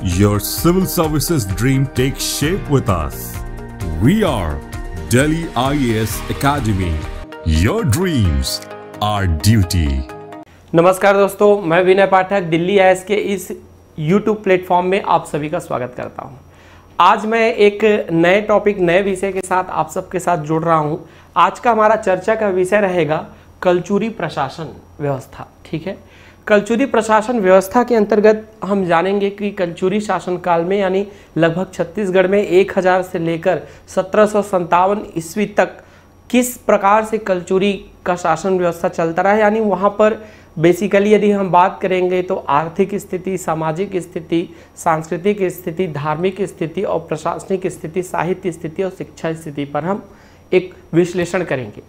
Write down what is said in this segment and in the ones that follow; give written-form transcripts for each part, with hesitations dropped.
your civil services dream takes shape with us. We are Delhi IAS Academy. Your dreams, our duty. नमस्कार दोस्तों, मैं विनय पाठक Delhi IAS के इस YouTube platform में आप सभी का स्वागत करता हूं। आज मैं एक नए टॉपिक, नए विषय के साथ आप सबके साथ जुड़ रहा हूं। आज का हमारा चर्चा का विषय रहेगा कलचुरी प्रशासन व्यवस्था। ठीक है, कलचुरी प्रशासन व्यवस्था के अंतर्गत हम जानेंगे कि कलचुरी शासनकाल में यानी लगभग छत्तीसगढ़ में 1000 से लेकर 1757 ईस्वी तक किस प्रकार से कलचुरी का शासन व्यवस्था चलता रहा है। यानी वहाँ पर बेसिकली यदि हम बात करेंगे तो आर्थिक स्थिति, सामाजिक स्थिति, सांस्कृतिक स्थिति, धार्मिक स्थिति और प्रशासनिक स्थिति, साहित्य स्थिति और शिक्षा स्थिति पर हम एक विश्लेषण करेंगे।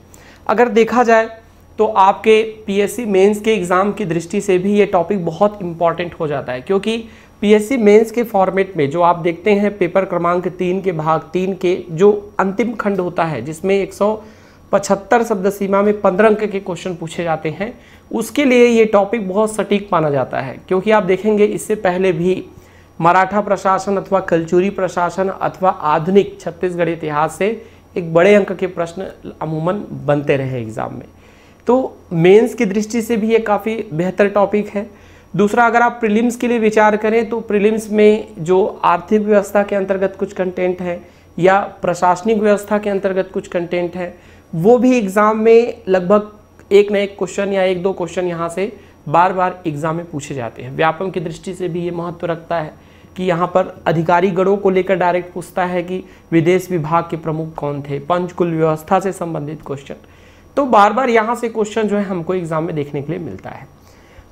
अगर देखा जाए तो आपके पीएससी मेंस के एग्ज़ाम की दृष्टि से भी ये टॉपिक बहुत इंपॉर्टेंट हो जाता है, क्योंकि पीएससी मेंस के फॉर्मेट में जो आप देखते हैं पेपर क्रमांक 3 के भाग 3 के जो अंतिम खंड होता है, जिसमें 175 शब्द सीमा में 15 अंक के क्वेश्चन पूछे जाते हैं, उसके लिए ये टॉपिक बहुत सटीक माना जाता है। क्योंकि आप देखेंगे इससे पहले भी मराठा प्रशासन अथवा कलचुरी प्रशासन अथवा आधुनिक छत्तीसगढ़ इतिहास से एक बड़े अंक के प्रश्न अमूमन बनते रहे एग्ज़ाम में, तो मेंस की दृष्टि से भी ये काफ़ी बेहतर टॉपिक है। दूसरा, अगर आप प्रीलिम्स के लिए विचार करें तो प्रीलिम्स में जो आर्थिक व्यवस्था के अंतर्गत कुछ कंटेंट है या प्रशासनिक व्यवस्था के अंतर्गत कुछ कंटेंट है, वो भी एग्ज़ाम में लगभग एक न एक क्वेश्चन या एक दो क्वेश्चन यहाँ से बार बार एग्ज़ाम में पूछे जाते हैं। व्यापम की दृष्टि से भी ये महत्व रखता है कि यहाँ पर अधिकारी गणों को लेकर डायरेक्ट पूछता है कि विदेश विभाग के प्रमुख कौन थे, पंचकुल व्यवस्था से संबंधित क्वेश्चन, तो बार बार यहाँ से क्वेश्चन जो है हमको एग्जाम में देखने के लिए मिलता है।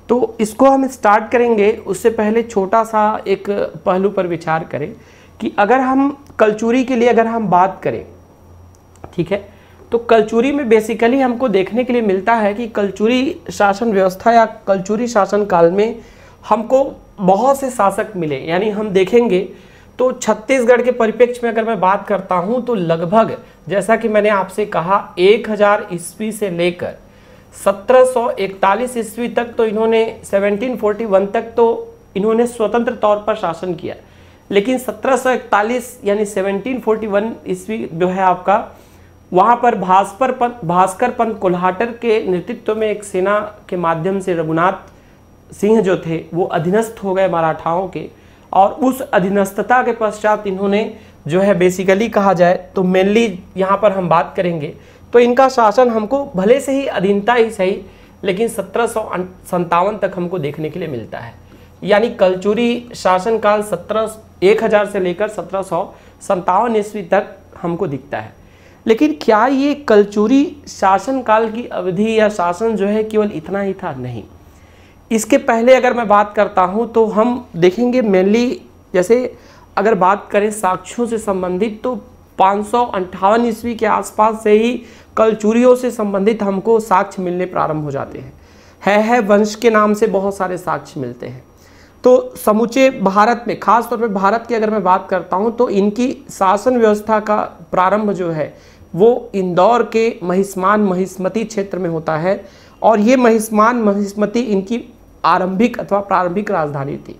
तो इसको हम स्टार्ट करेंगे, उससे पहले छोटा सा एक पहलू पर विचार करें कि अगर हम कलचुरी के लिए अगर हम बात करें, ठीक है, तो कलचुरी में बेसिकली हमको देखने के लिए मिलता है कि कलचुरी शासन व्यवस्था या कलचुरी शासन काल में हमको बहुत से शासक मिले। यानी हम देखेंगे तो छत्तीसगढ़ के परिप्रेक्ष्य में अगर मैं बात करता हूं तो लगभग, जैसा कि मैंने आपसे कहा, 1000 ईस्वी से लेकर 1741 ईस्वी तक तो इन्होंने 1741 तक तो इन्होंने स्वतंत्र तौर पर शासन किया। लेकिन 1741 यानी 1741 ईस्वी जो है आपका, वहाँ पर भास्कर पंत कोल्हाटर के नेतृत्व में एक सेना के माध्यम से रघुनाथ सिंह जो थे वो अधीनस्थ हो गए मराठाओं के, और उस अधीनस्थता के पश्चात इन्होंने जो है बेसिकली कहा जाए तो मेनली यहाँ पर हम बात करेंगे तो इनका शासन हमको भले से ही अधीनता ही सही, लेकिन 1757 तक हमको देखने के लिए मिलता है। यानी कलचुरी शासनकाल 1000 से लेकर 1757 ईस्वी तक हमको दिखता है। लेकिन क्या ये कलचुरी शासनकाल की अवधि या शासन जो है केवल इतना ही था? नहीं, इसके पहले अगर मैं बात करता हूं तो हम देखेंगे मेनली, जैसे अगर बात करें साक्ष्यों से संबंधित, तो 558 ईस्वी के आसपास से ही कलचुरियों से संबंधित हमको साक्ष्य मिलने प्रारंभ हो जाते हैं। है वंश के नाम से बहुत सारे साक्ष्य मिलते हैं। तो समूचे भारत में, खास तौर पे भारत की अगर मैं बात करता हूं तो इनकी शासन व्यवस्था का प्रारंभ जो है वो इंदौर के महिष्मान महिष्मती क्षेत्र में होता है, और ये महिष्मान महिष्मती इनकी आरंभिक अथवा प्रारंभिक राजधानी थी।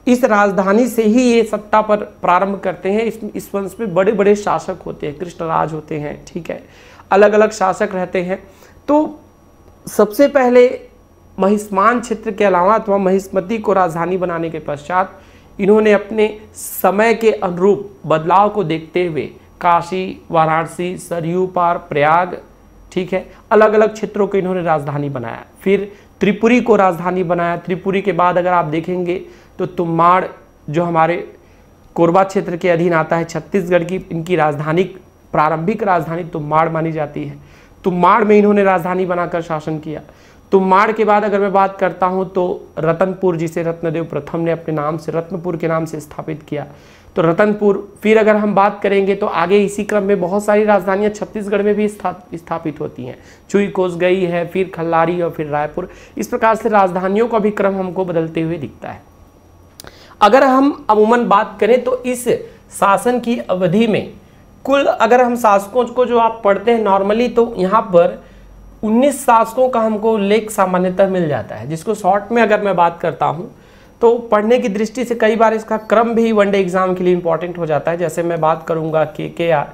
इस राजधानी से ही ये सत्ता पर प्रारंभ करते हैं। इस वंश में बड़े बड़े शासक होते हैं, कृष्णराज होते हैं, ठीक है, अलग अलग शासक रहते हैं। तो सबसे पहले महिष्मान क्षेत्र के अलावा अथवा महिष्मती को राजधानी बनाने के पश्चात इन्होंने अपने समय के अनुरूप बदलाव को देखते हुए काशी, वाराणसी, सरयू पार, प्रयाग, ठीक है, अलग अलग क्षेत्रों को इन्होंने राजधानी बनाया। फिर त्रिपुरी को राजधानी बनाया। त्रिपुरी के बाद अगर आप देखेंगे तो तुम्बाड़ जो हमारे कोरबा क्षेत्र के अधीन आता है, छत्तीसगढ़ की इनकी राजधानी, प्रारंभिक राजधानी तुम्बाड़ मानी जाती है। तुम्बाड़ में इन्होंने राजधानी बनाकर शासन किया। तुम्बाड़ के बाद अगर मैं बात करता हूं तो रतनपुर, जिसे रत्नदेव प्रथम ने अपने नाम से, रत्नपुर के नाम से स्थापित किया, तो रतनपुर। फिर अगर हम बात करेंगे तो आगे इसी क्रम में बहुत सारी राजधानियां छत्तीसगढ़ में भी स्थापित होती हैं। चुई कोसगई है, फिर खल्लारी और फिर रायपुर। इस प्रकार से राजधानियों का भी क्रम हमको बदलते हुए दिखता है। अगर हम अमूमन बात करें तो इस शासन की अवधि में कुल, अगर हम शासकों को जो आप पढ़ते हैं नॉर्मली, तो यहाँ पर 19 शासकों का हमको उल्लेख सामान्यतः मिल जाता है, जिसको शॉर्ट में अगर मैं बात करता हूँ तो पढ़ने की दृष्टि से कई बार इसका क्रम भी वनडे एग्जाम के लिए इंपॉर्टेंट हो जाता है। जैसे मैं बात करूंगा KKR,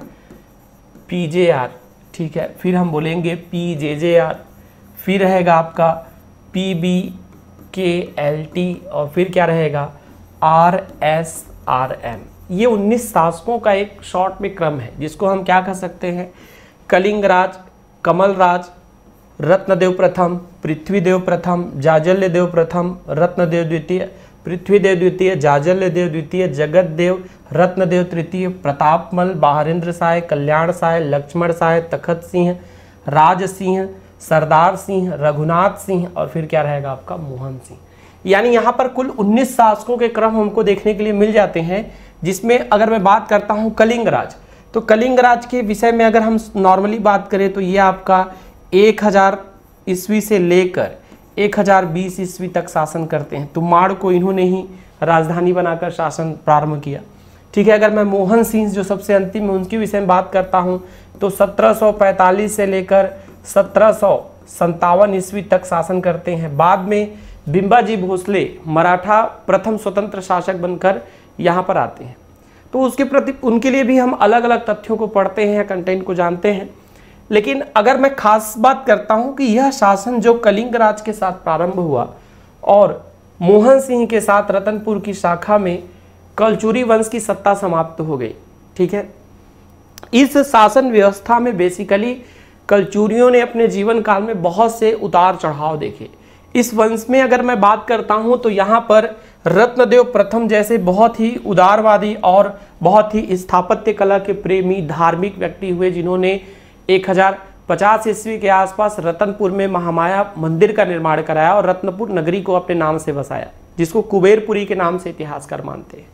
PJR, ठीक है, फिर हम बोलेंगे PJJR, फिर रहेगा आपका PBKLT और फिर क्या रहेगा RSRM। ये 19 शासकों का एक शॉर्ट में क्रम है जिसको हम क्या कह सकते हैं, कलिंगराज, कमलराज, रत्नदेव प्रथम, पृथ्वीदेव प्रथम, जाजल्यदेव प्रथम, रत्नदेव द्वितीय, पृथ्वीदेव द्वितीय, जाजल्यदेव द्वितीय, जगतदेव, रत्नदेव तृतीय, प्रतापमल, बहारेंद्र साय, कल्याण साय, लक्ष्मण साय, तखत सिंह, राज सिंह, सरदार सिंह, रघुनाथ सिंह और फिर क्या रहेगा आपका मोहन सिंह। यानी यहाँ पर कुल 19 शासकों के क्रम हमको देखने के लिए मिल जाते हैं, जिसमें अगर मैं बात करता हूँ कलिंगराज, तो कलिंगराज के विषय में अगर हम नॉर्मली बात करें तो ये आपका 1000 ईस्वी से लेकर 1020 ईस्वी तक शासन करते हैं। तुमाड़ को इन्होंने ही राजधानी बनाकर शासन प्रारंभ किया, ठीक है। अगर मैं मोहन सिंह जो सबसे अंतिम में उनके विषय में बात करता हूं तो 1745 से लेकर 1757 ईस्वी तक शासन करते हैं। बाद में बिंबाजी भोसले मराठा प्रथम स्वतंत्र शासक बनकर यहाँ पर आते हैं, तो उसके प्रति उनके लिए भी हम अलग अलग तथ्यों को पढ़ते हैं, कंटेंट को जानते हैं। लेकिन अगर मैं खास बात करता हूं कि यह शासन जो कलिंगराज के साथ प्रारंभ हुआ और मोहन सिंह के साथ रतनपुर की शाखा में कलचुरी वंश की सत्ता समाप्त हो गई, ठीक है। इस शासन व्यवस्था में बेसिकली कलचुरियों ने अपने जीवन काल में बहुत से उतार चढ़ाव देखे। इस वंश में अगर मैं बात करता हूं तो यहाँ पर रत्नदेव प्रथम जैसे बहुत ही उदारवादी और बहुत ही स्थापत्य कला के प्रेमी धार्मिक व्यक्ति हुए, जिन्होंने 1050 ईस्वी के आसपास रतनपुर में महामाया मंदिर का निर्माण कराया और रत्नपुर नगरी को अपने नाम से बसाया, जिसको कुबेरपुरी के नाम से इतिहासकार मानते हैं।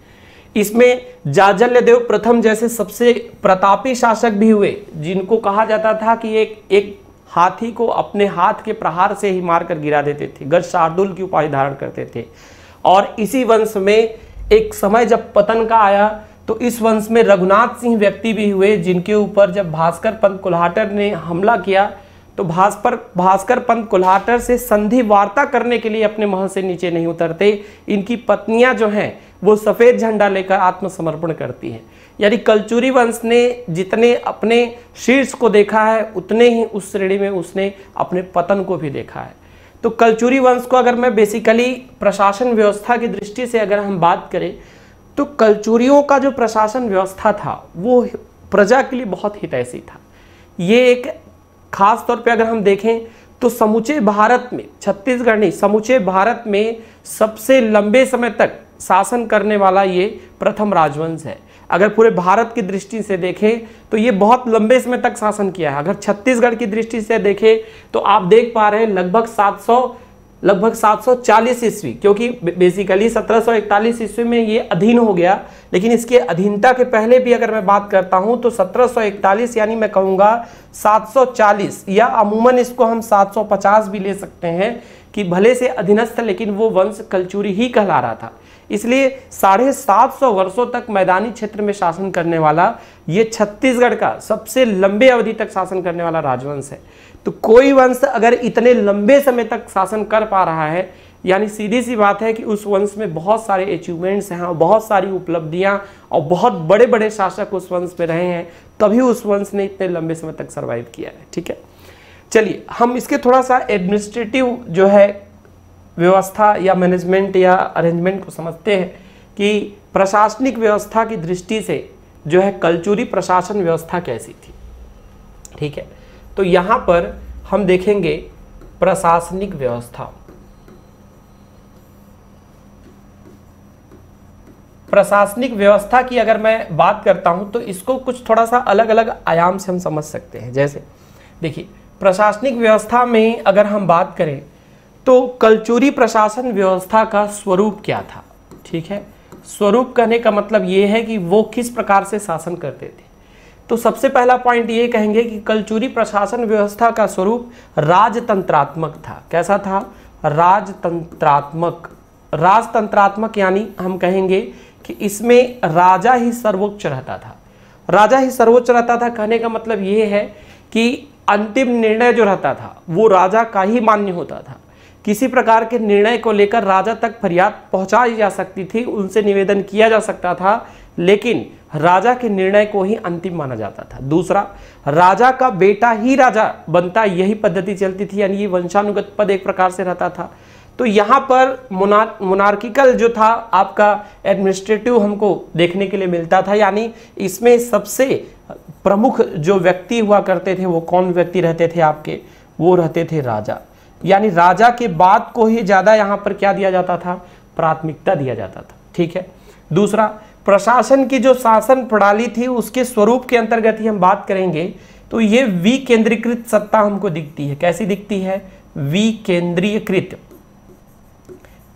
इसमें जाजल्यदेव प्रथम जैसे सबसे प्रतापी शासक भी हुए, जिनको कहा जाता था कि एक हाथी को अपने हाथ के प्रहार से ही मारकर गिरा देते थे, गज शार्दुल की उपाधि धारण करते थे। और इसी वंश में एक समय जब पतन का आया तो इस वंश में रघुनाथ सिंह व्यक्ति भी हुए, जिनके ऊपर जब भास्कर पंत कुल्हाटर ने हमला किया तो भास्कर पंत कुल्हाटर से संधि वार्ता करने के लिए अपने महल से नीचे नहीं उतरते। इनकी पत्नियां जो हैं वो सफेद झंडा लेकर आत्मसमर्पण करती हैं। यानी कलचुरी वंश ने जितने अपने शीर्ष को देखा है उतने ही उस श्रेणी में उसने अपने पतन को भी देखा है। तो कलचुरी वंश को अगर मैं बेसिकली प्रशासन व्यवस्था की दृष्टि से अगर हम बात करें तो कलचुरियों का जो प्रशासन व्यवस्था था वो प्रजा के लिए बहुत हितैषी था। ये एक खास तौर पे अगर हम देखें तो समूचे भारत में, छत्तीसगढ़ नहीं समूचे भारत में सबसे लंबे समय तक शासन करने वाला ये प्रथम राजवंश है। अगर पूरे भारत की दृष्टि से देखें तो ये बहुत लंबे समय तक शासन किया है। अगर छत्तीसगढ़ की दृष्टि से देखें तो आप देख पा रहे हैं लगभग 740 ईस्वी, क्योंकि बेसिकली 1741 ईस्वी में ये अधीन हो गया, लेकिन इसके अधीनता के पहले भी अगर मैं बात करता हूं तो 1741 यानी मैं कहूंगा 740 या अमूमन इसको हम 750 भी ले सकते हैं कि भले से अधीनस्थ लेकिन वो वंश कलचुरी ही कहला रहा था। इसलिए 750 वर्षों तक मैदानी क्षेत्र में शासन करने वाला ये छत्तीसगढ़ का सबसे लंबे अवधि तक शासन करने वाला राजवंश है। तो कोई वंश अगर इतने लंबे समय तक शासन कर पा रहा है, यानी सीधी सी बात है कि उस वंश में बहुत सारे अचीवमेंट्स हैं, बहुत सारी उपलब्धियां और बहुत बड़े बड़े शासक उस वंश में रहे हैं, तभी उस वंश ने इतने लंबे समय तक सर्वाइव किया है। ठीक है, चलिए हम इसके थोड़ा सा एडमिनिस्ट्रेटिव जो है व्यवस्था या मैनेजमेंट या अरेंजमेंट को समझते हैं कि प्रशासनिक व्यवस्था की दृष्टि से जो है कलचुरी प्रशासन व्यवस्था कैसी थी। ठीक है, तो यहां पर हम देखेंगे प्रशासनिक व्यवस्था। प्रशासनिक व्यवस्था की अगर मैं बात करता हूं तो इसको कुछ थोड़ा सा अलग अलग आयाम से हम समझ सकते हैं। जैसे देखिए, प्रशासनिक व्यवस्था में अगर हम बात करें तो कलचुरी प्रशासन व्यवस्था का स्वरूप क्या था। ठीक है, स्वरूप कहने का मतलब ये है कि वो किस प्रकार से शासन करते थे। तो सबसे पहला पॉइंट ये कहेंगे कि कलचुरी प्रशासन व्यवस्था का स्वरूप राजतंत्रात्मक था। कैसा था? राजतंत्रात्मक। राजतंत्रात्मक यानी हम कहेंगे कि इसमें राजा ही सर्वोच्च रहता था। राजा ही सर्वोच्च रहता था कहने का मतलब ये है कि अंतिम निर्णय जो रहता था वो राजा का ही मान्य होता था। किसी प्रकार के निर्णय को लेकर राजा तक फरियाद पहुंचाई जा सकती थी, उनसे निवेदन किया जा सकता था, लेकिन राजा के निर्णय को ही अंतिम माना जाता था। दूसरा, राजा का बेटा ही राजा बनता, यही पद्धति चलती थी, यानी ये वंशानुगत पद एक प्रकार से रहता था। तो यहाँ पर मोनार्किकल जो था आपका एडमिनिस्ट्रेटिव हमको देखने के लिए मिलता था, यानी इसमें सबसे प्रमुख जो व्यक्ति हुआ करते थे वो कौन व्यक्ति रहते थे आपके, वो रहते थे राजा। यानी राजा के बाद को ही ज्यादा यहाँ पर क्या दिया जाता था, प्राथमिकता दिया जाता था। ठीक है। दूसरा, प्रशासन की जो शासन प्रणाली थी उसके स्वरूप के अंतर्गत ही हम बात करेंगे तो ये विकेंद्रीकृत सत्ता हमको दिखती है। कैसी दिखती है, विकेंद्रीकृत।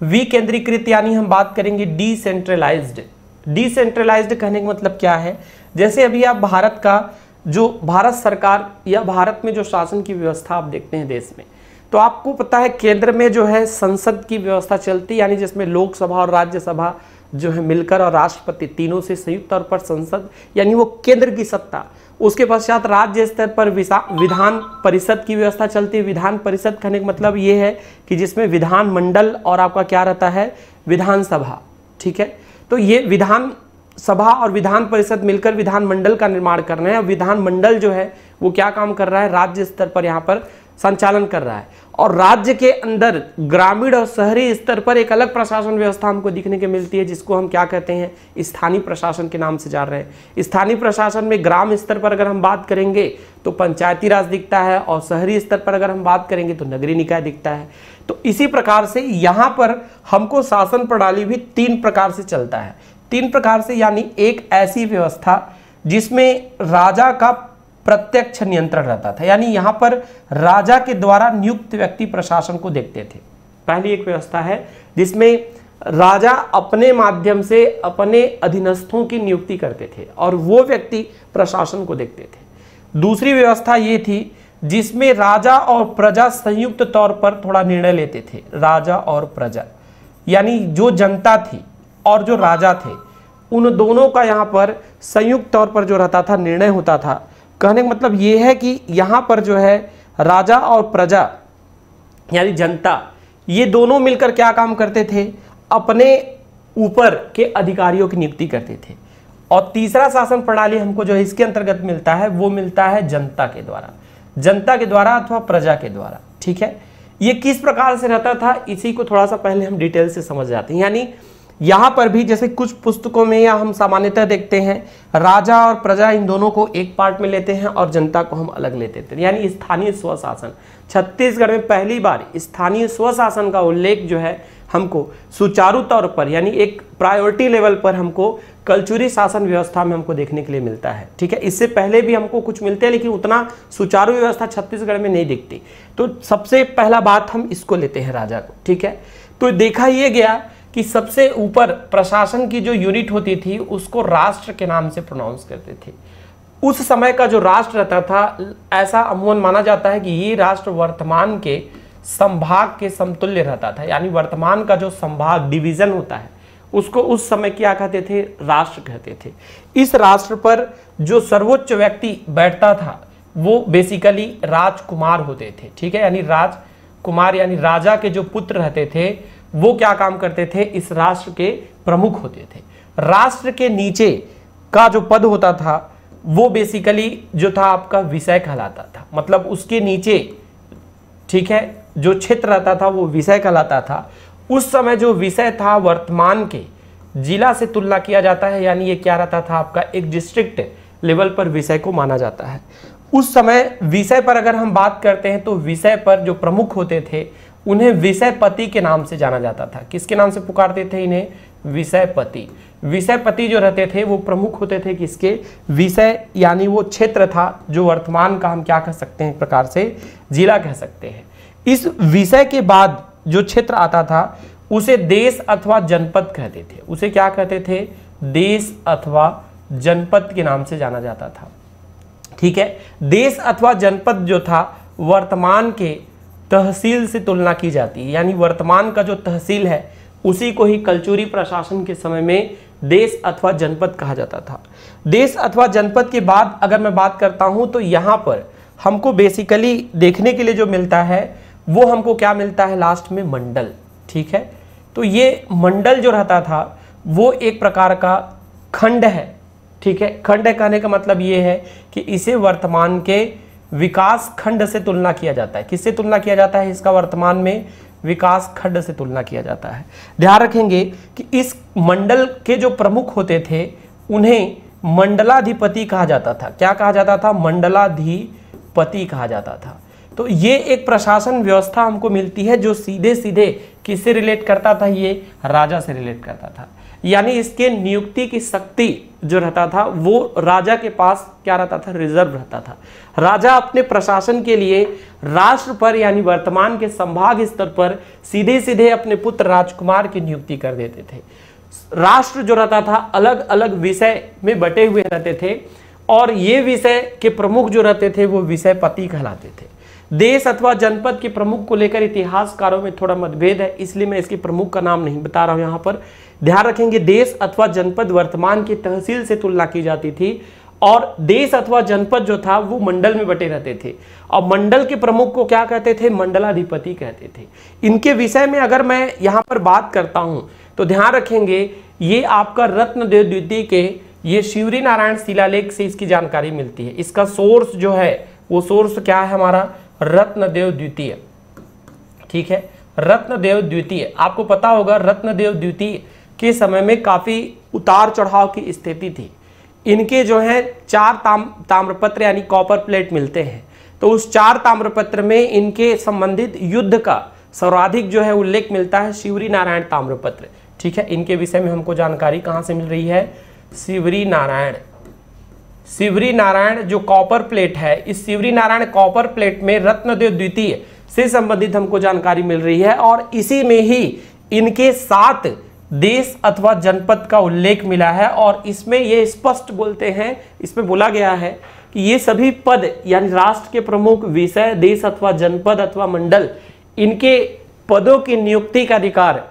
विकेंद्रीकृत यानी हम बात करेंगे डिसेंट्रलाइज्ड। डिसेंट्रलाइज्ड कहने का मतलब क्या है, जैसे अभी आप भारत का जो भारत सरकार या भारत में जो शासन की व्यवस्था आप देखते हैं देश में, तो आपको पता है केंद्र में जो है संसद की व्यवस्था चलती है, यानी जिसमें लोकसभा और राज्यसभा जो है मिलकर, और राष्ट्रपति तीनों से संयुक्त तौर पर संसद, यानी वो केंद्र की सत्ता। उसके पश्चात राज्य स्तर पर विधान परिषद की व्यवस्था चलती है। विधान परिषद कहने का मतलब ये है कि जिसमें विधान मंडल और आपका क्या रहता है, विधानसभा। ठीक है। तो ये विधान सभा और विधान परिषद मिलकर विधान मंडल का निर्माण कर रहे हैं। विधान मंडल जो है वो क्या काम कर रहा है, राज्य स्तर पर यहाँ पर संचालन कर रहा है। और राज्य के अंदर ग्रामीण और शहरी स्तर पर एक अलग प्रशासन व्यवस्था हमको दिखने के मिलती है, जिसको हम क्या कहते हैं, स्थानीय प्रशासन के नाम से जान रहे हैं। स्थानीय प्रशासन में ग्राम स्तर पर अगर हम बात करेंगे तो पंचायती राज दिखता है, और शहरी स्तर पर अगर हम बात करेंगे तो नगरीय निकाय दिखता है। तो इसी प्रकार से यहाँ पर हमको शासन प्रणाली भी 3 प्रकार से चलता है। 3 प्रकार से, यानी एक ऐसी व्यवस्था जिसमें राजा का प्रत्यक्ष नियंत्रण रहता था, यानी यहां पर राजा के द्वारा नियुक्त व्यक्ति प्रशासन को देखते थे। पहली एक व्यवस्था है जिसमें राजा अपने माध्यम से अपने अधीनस्थों की नियुक्ति करते थे और वो व्यक्ति प्रशासन को देखते थे। दूसरी व्यवस्था ये थी जिसमें राजा और प्रजा संयुक्त तौर पर थोड़ा निर्णय लेते थे। राजा और प्रजा यानी जो जनता थी और जो राजा थे, उन दोनों का यहाँ पर संयुक्त तौर पर जो रहता था, निर्णय होता था। कहने का मतलब ये है कि यहाँ पर जो है राजा और प्रजा यानी जनता, ये दोनों मिलकर क्या काम करते थे, अपने ऊपर के अधिकारियों की नियुक्ति करते थे। और तीसरा शासन प्रणाली हमको जो इसके अंतर्गत मिलता है वो मिलता है जनता के द्वारा अथवा प्रजा के द्वारा। ठीक है। ये किस प्रकार से रहता था, इसी को थोड़ा सा पहले हम डिटेल से समझ जाते हैं। यानी यहाँ पर भी जैसे कुछ पुस्तकों में या हम सामान्यतः देखते हैं राजा और प्रजा इन दोनों को एक पार्ट में लेते हैं और जनता को हम अलग लेते थे, यानी स्थानीय स्वशासन। छत्तीसगढ़ में पहली बार स्थानीय स्वशासन का उल्लेख जो है हमको सुचारू तौर पर, यानी एक प्रायोरिटी लेवल पर हमको कल्चुरी शासन व्यवस्था में हमको देखने के लिए मिलता है। ठीक है। इससे पहले भी हमको कुछ मिलते हैं, लेकिन उतना सुचारू व्यवस्था छत्तीसगढ़ में नहीं दिखती। तो सबसे पहला बात हम इसको लेते हैं, राजा को। ठीक है। तो देखा यह गया कि सबसे ऊपर प्रशासन की जो यूनिट होती थी उसको राष्ट्र के नाम से प्रोनाउंस करते थे। उस समय का जो राष्ट्र रहता था, ऐसा अमूमन माना जाता है कि ये राष्ट्र वर्तमान के संभाग के समतुल्य रहता था, यानी वर्तमान का जो संभाग डिवीजन होता है उसको उस समय क्या कहते थे, राष्ट्र कहते थे। इस राष्ट्र पर जो सर्वोच्च व्यक्ति बैठता था वो बेसिकली राजकुमार होते थे। ठीक है। यानी राजकुमार यानी राजा के जो पुत्र रहते थे वो क्या काम करते थे, इस राष्ट्र के प्रमुख होते थे। राष्ट्र के नीचे का जो पद होता था वो बेसिकली जो था आपका विषय कहलाता था, मतलब उसके नीचे, ठीक है, जो क्षेत्र रहता था वो विषय कहलाता था। उस समय जो विषय था वर्तमान के जिला से तुलना किया जाता है, यानी ये क्या रहता था आपका एक डिस्ट्रिक्ट लेवल पर विषय को माना जाता है। उस समय विषय पर अगर हम बात करते हैं तो विषय पर जो प्रमुख होते थे उन्हें विषयपति के नाम से जाना जाता था। किसके नाम से पुकारते थे इन्हें, विषयपति। विषयपति जो रहते थे वो प्रमुख होते थे किसके, विषय, यानी वो क्षेत्र था जो वर्तमान का हम क्या कह सकते हैं, एक प्रकार से जिला कह सकते हैं। इस विषय के बाद जो क्षेत्र आता था उसे देश अथवा जनपद कहते थे। उसे क्या कहते थे, देश अथवा जनपद के नाम से जाना जाता था। ठीक है। देश अथवा जनपद जो था वर्तमान के तहसील से तुलना की जाती है, यानी वर्तमान का जो तहसील है उसी को ही कल्चुरी प्रशासन के समय में देश अथवा जनपद कहा जाता था। देश अथवा जनपद के बाद अगर मैं बात करता हूं तो यहाँ पर हमको बेसिकली देखने के लिए जो मिलता है वो हमको क्या मिलता है लास्ट में, मंडल। ठीक है, तो ये मंडल जो रहता था वो एक प्रकार का खंड है। ठीक है, खंड कहने का मतलब ये है कि इसे वर्तमान के विकास खंड से तुलना किया जाता है। किससे तुलना किया जाता है, इसका वर्तमान में विकास खंड से तुलना किया जाता है। ध्यान रखेंगे कि इस मंडल के जो प्रमुख होते थे उन्हें मंडलाधिपति कहा जाता था। क्या कहा जाता था, मंडलाधिपति कहा जाता था। तो ये एक प्रशासन व्यवस्था हमको मिलती है जो सीधे सीधे किससे रिलेट करता था, ये राजा से रिलेट करता था। यानी इसके नियुक्ति की शक्ति जो रहता था वो राजा के पास क्या रहता था, रिजर्व रहता था। राजा अपने प्रशासन के लिए राष्ट्र पर यानी वर्तमान के संभाग स्तर पर सीधे सीधे अपने पुत्र राजकुमार की नियुक्ति कर देते थे। राष्ट्र जो रहता था अलग अलग विषय में बटे हुए रहते थे और ये विषय के प्रमुख जो रहते थे वो विषय पति कहलाते थे। देश अथवा जनपद के प्रमुख को लेकर इतिहासकारों में थोड़ा मतभेद है, इसलिए मैं इसके प्रमुख का नाम नहीं बता रहा हूं। यहां पर ध्यान रखेंगे, देश अथवा जनपद वर्तमान की तहसील से तुलना की जाती थी और देश अथवा जनपद जो था वो मंडल में बटे रहते थे और मंडल के प्रमुख को क्या कहते थे, मंडलाधिपति कहते थे। इनके विषय में अगर मैं यहाँ पर बात करता हूँ तो ध्यान रखेंगे ये आपका रत्नदेव द्वितीय के ये शिवरी नारायण शिलालेख से इसकी जानकारी मिलती है। इसका सोर्स जो है वो सोर्स क्या है हमारा, रत्नदेव द्वितीय। ठीक है, रत्नदेव द्वितीय, आपको पता होगा रत्नदेव द्वितीय के समय में काफी उतार चढ़ाव की स्थिति थी। इनके जो है 4 ताम्रपत्र यानी कॉपर प्लेट मिलते हैं। तो उस 4 ताम्रपत्र में इनके संबंधित युद्ध का सर्वाधिक जो है उल्लेख मिलता है शिवरी नारायण ताम्रपत्र। ठीक है, इनके विषय में हमको जानकारी कहां से मिल रही है, शिवरी नारायण। शिवरी नारायण जो कॉपर प्लेट है, इस शिवरी नारायण कॉपर प्लेट में रत्नदेव द्वितीय से संबंधित हमको जानकारी मिल रही है और इसी में ही इनके 7 देश अथवा जनपद का उल्लेख मिला है और इसमें ये स्पष्ट बोलते हैं, इसमें बोला गया है कि ये सभी पद यानी राष्ट्र के प्रमुख, विषय, देश अथवा जनपद अथवा मंडल, इनके पदों की नियुक्ति का अधिकार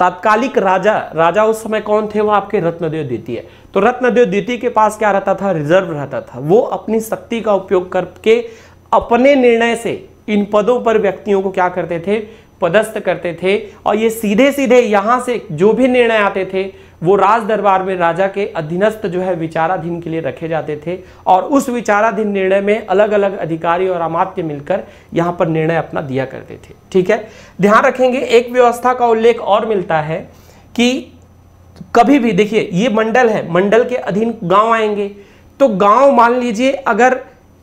तात्कालिक राजा उस समय कौन थे, वो आपके रत्नदेव द्वितीय। तो रत्नदेव द्वितीय के पास क्या रहता था, रिजर्व रहता था। वो अपनी शक्ति का उपयोग करके अपने निर्णय से इन पदों पर व्यक्तियों को क्या करते थे, पदस्थ करते थे और ये सीधे सीधे यहां से जो भी निर्णय आते थे वो राज दरबार में राजा के अधीनस्थ जो है विचाराधीन के लिए रखे जाते थे और उस विचाराधीन निर्णय में अलग अलग अधिकारी और अमात्य मिलकर यहां पर निर्णय अपना दिया करते थे। ठीक है, ध्यान रखेंगे एक व्यवस्था का उल्लेख और मिलता है कि कभी भी देखिए ये मंडल है, मंडल के अधीन गांव आएंगे तो गांव मान लीजिए अगर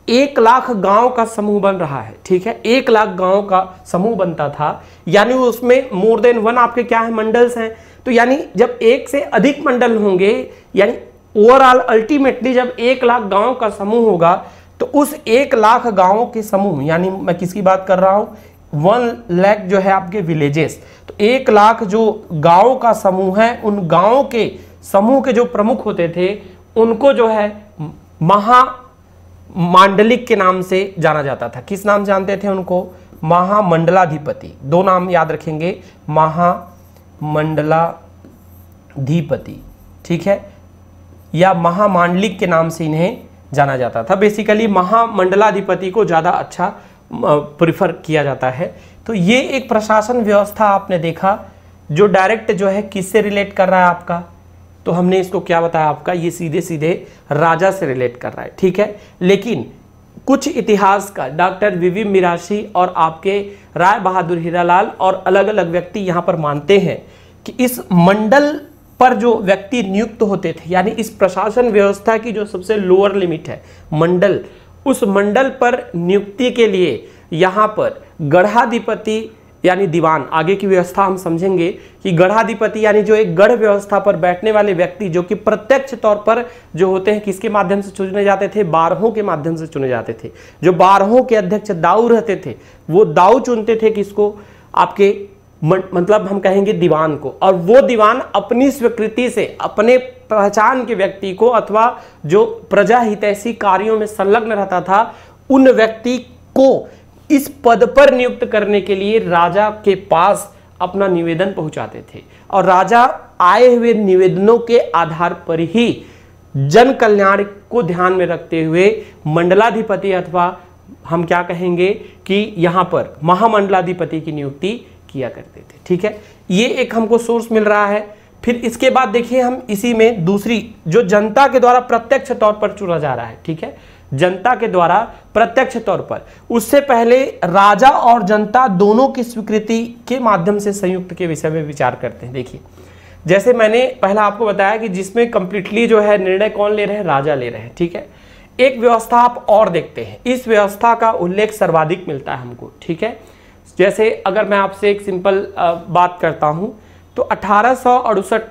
1 लाख गांव का समूह बन रहा है। ठीक है, 1 लाख गांव का समूह बनता था यानी उसमें मोर देन 1 आपके क्या है, मंडल्स हैं। तो यानी जब 1 से अधिक मंडल होंगे यानी ओवरऑल अल्टीमेटली जब 1 लाख गांव का समूह होगा तो उस 1 लाख गांवों के समूह, यानी मैं किसकी बात कर रहा हूं, 1 लाख जो है आपके विलेजेस, तो 1 लाख जो गांव का समूह है उन गांवों के समूह के जो प्रमुख होते थे उनको जो है महामांडलिक के नाम से जाना जाता था। किस नाम जानते थे उनको, महामंडलाधिपति। 2 नाम याद रखेंगे, महामंडलाधिपति। ठीक है, या महामांडलिक के नाम से इन्हें जाना जाता था। बेसिकली महामंडलाधिपति को ज्यादा अच्छा प्रिफर किया जाता है। तो ये एक प्रशासन व्यवस्था आपने देखा जो डायरेक्ट जो है किससे रिलेट कर रहा है आपका, तो हमने इसको क्या बताया आपका, ये सीधे सीधे राजा से रिलेट कर रहा है। ठीक है, लेकिन कुछ इतिहासकार डॉक्टर वीवी मिराशी और आपके राय बहादुर हीरालाल और अलग अलग व्यक्ति यहाँ पर मानते हैं कि इस मंडल पर जो व्यक्ति नियुक्त होते थे यानी इस प्रशासन व्यवस्था की जो सबसे लोअर लिमिट है मंडल, उस मंडल पर नियुक्ति के लिए यहाँ पर गढ़ाधिपति यानी दीवान, आगे की व्यवस्था हम समझेंगे कि गढ़ाधिपति यानी जो एक गढ़ व्यवस्था पर बैठने वाले व्यक्ति जो कि प्रत्यक्ष तौर पर जो होते हैं किसके माध्यम से चुने जाते थे, बारहों के माध्यम से चुने जाते थे। जो बारहों के अध्यक्ष दाऊ रहते थे वो दाऊ चुनते थे किसको, आपके मतलब हम कहेंगे दीवान को, और वो दीवान अपनी स्वीकृति से अपने पहचान के व्यक्ति को अथवा जो प्रजा हितैषी कार्यों में संलग्न रहता था उन व्यक्ति को इस पद पर नियुक्त करने के लिए राजा के पास अपना निवेदन पहुंचाते थे और राजा आए हुए निवेदनों के आधार पर ही जन कल्याण को ध्यान में रखते हुए मंडलाधिपति अथवा हम क्या कहेंगे कि यहाँ पर महामंडलाधिपति की नियुक्ति किया करते थे। ठीक है, ये एक हमको सोर्स मिल रहा है। फिर इसके बाद देखिए हम इसी में दूसरी जो जनता के द्वारा प्रत्यक्ष तौर पर चुना जा रहा है, ठीक है, जनता के द्वारा प्रत्यक्ष तौर पर, उससे पहले राजा और जनता दोनों की स्वीकृति के माध्यम से संयुक्त के विषय में विचार करते हैं। देखिए जैसे मैंने पहला आपको बताया कि जिसमें कंप्लीटली जो है निर्णय कौन ले रहे हैं, राजा ले रहे हैं। ठीक है, एक व्यवस्था आप और देखते हैं, इस व्यवस्था का उल्लेख सर्वाधिक मिलता है हमको। ठीक है, जैसे अगर मैं आपसे एक सिंपल बात करता हूं तो 1868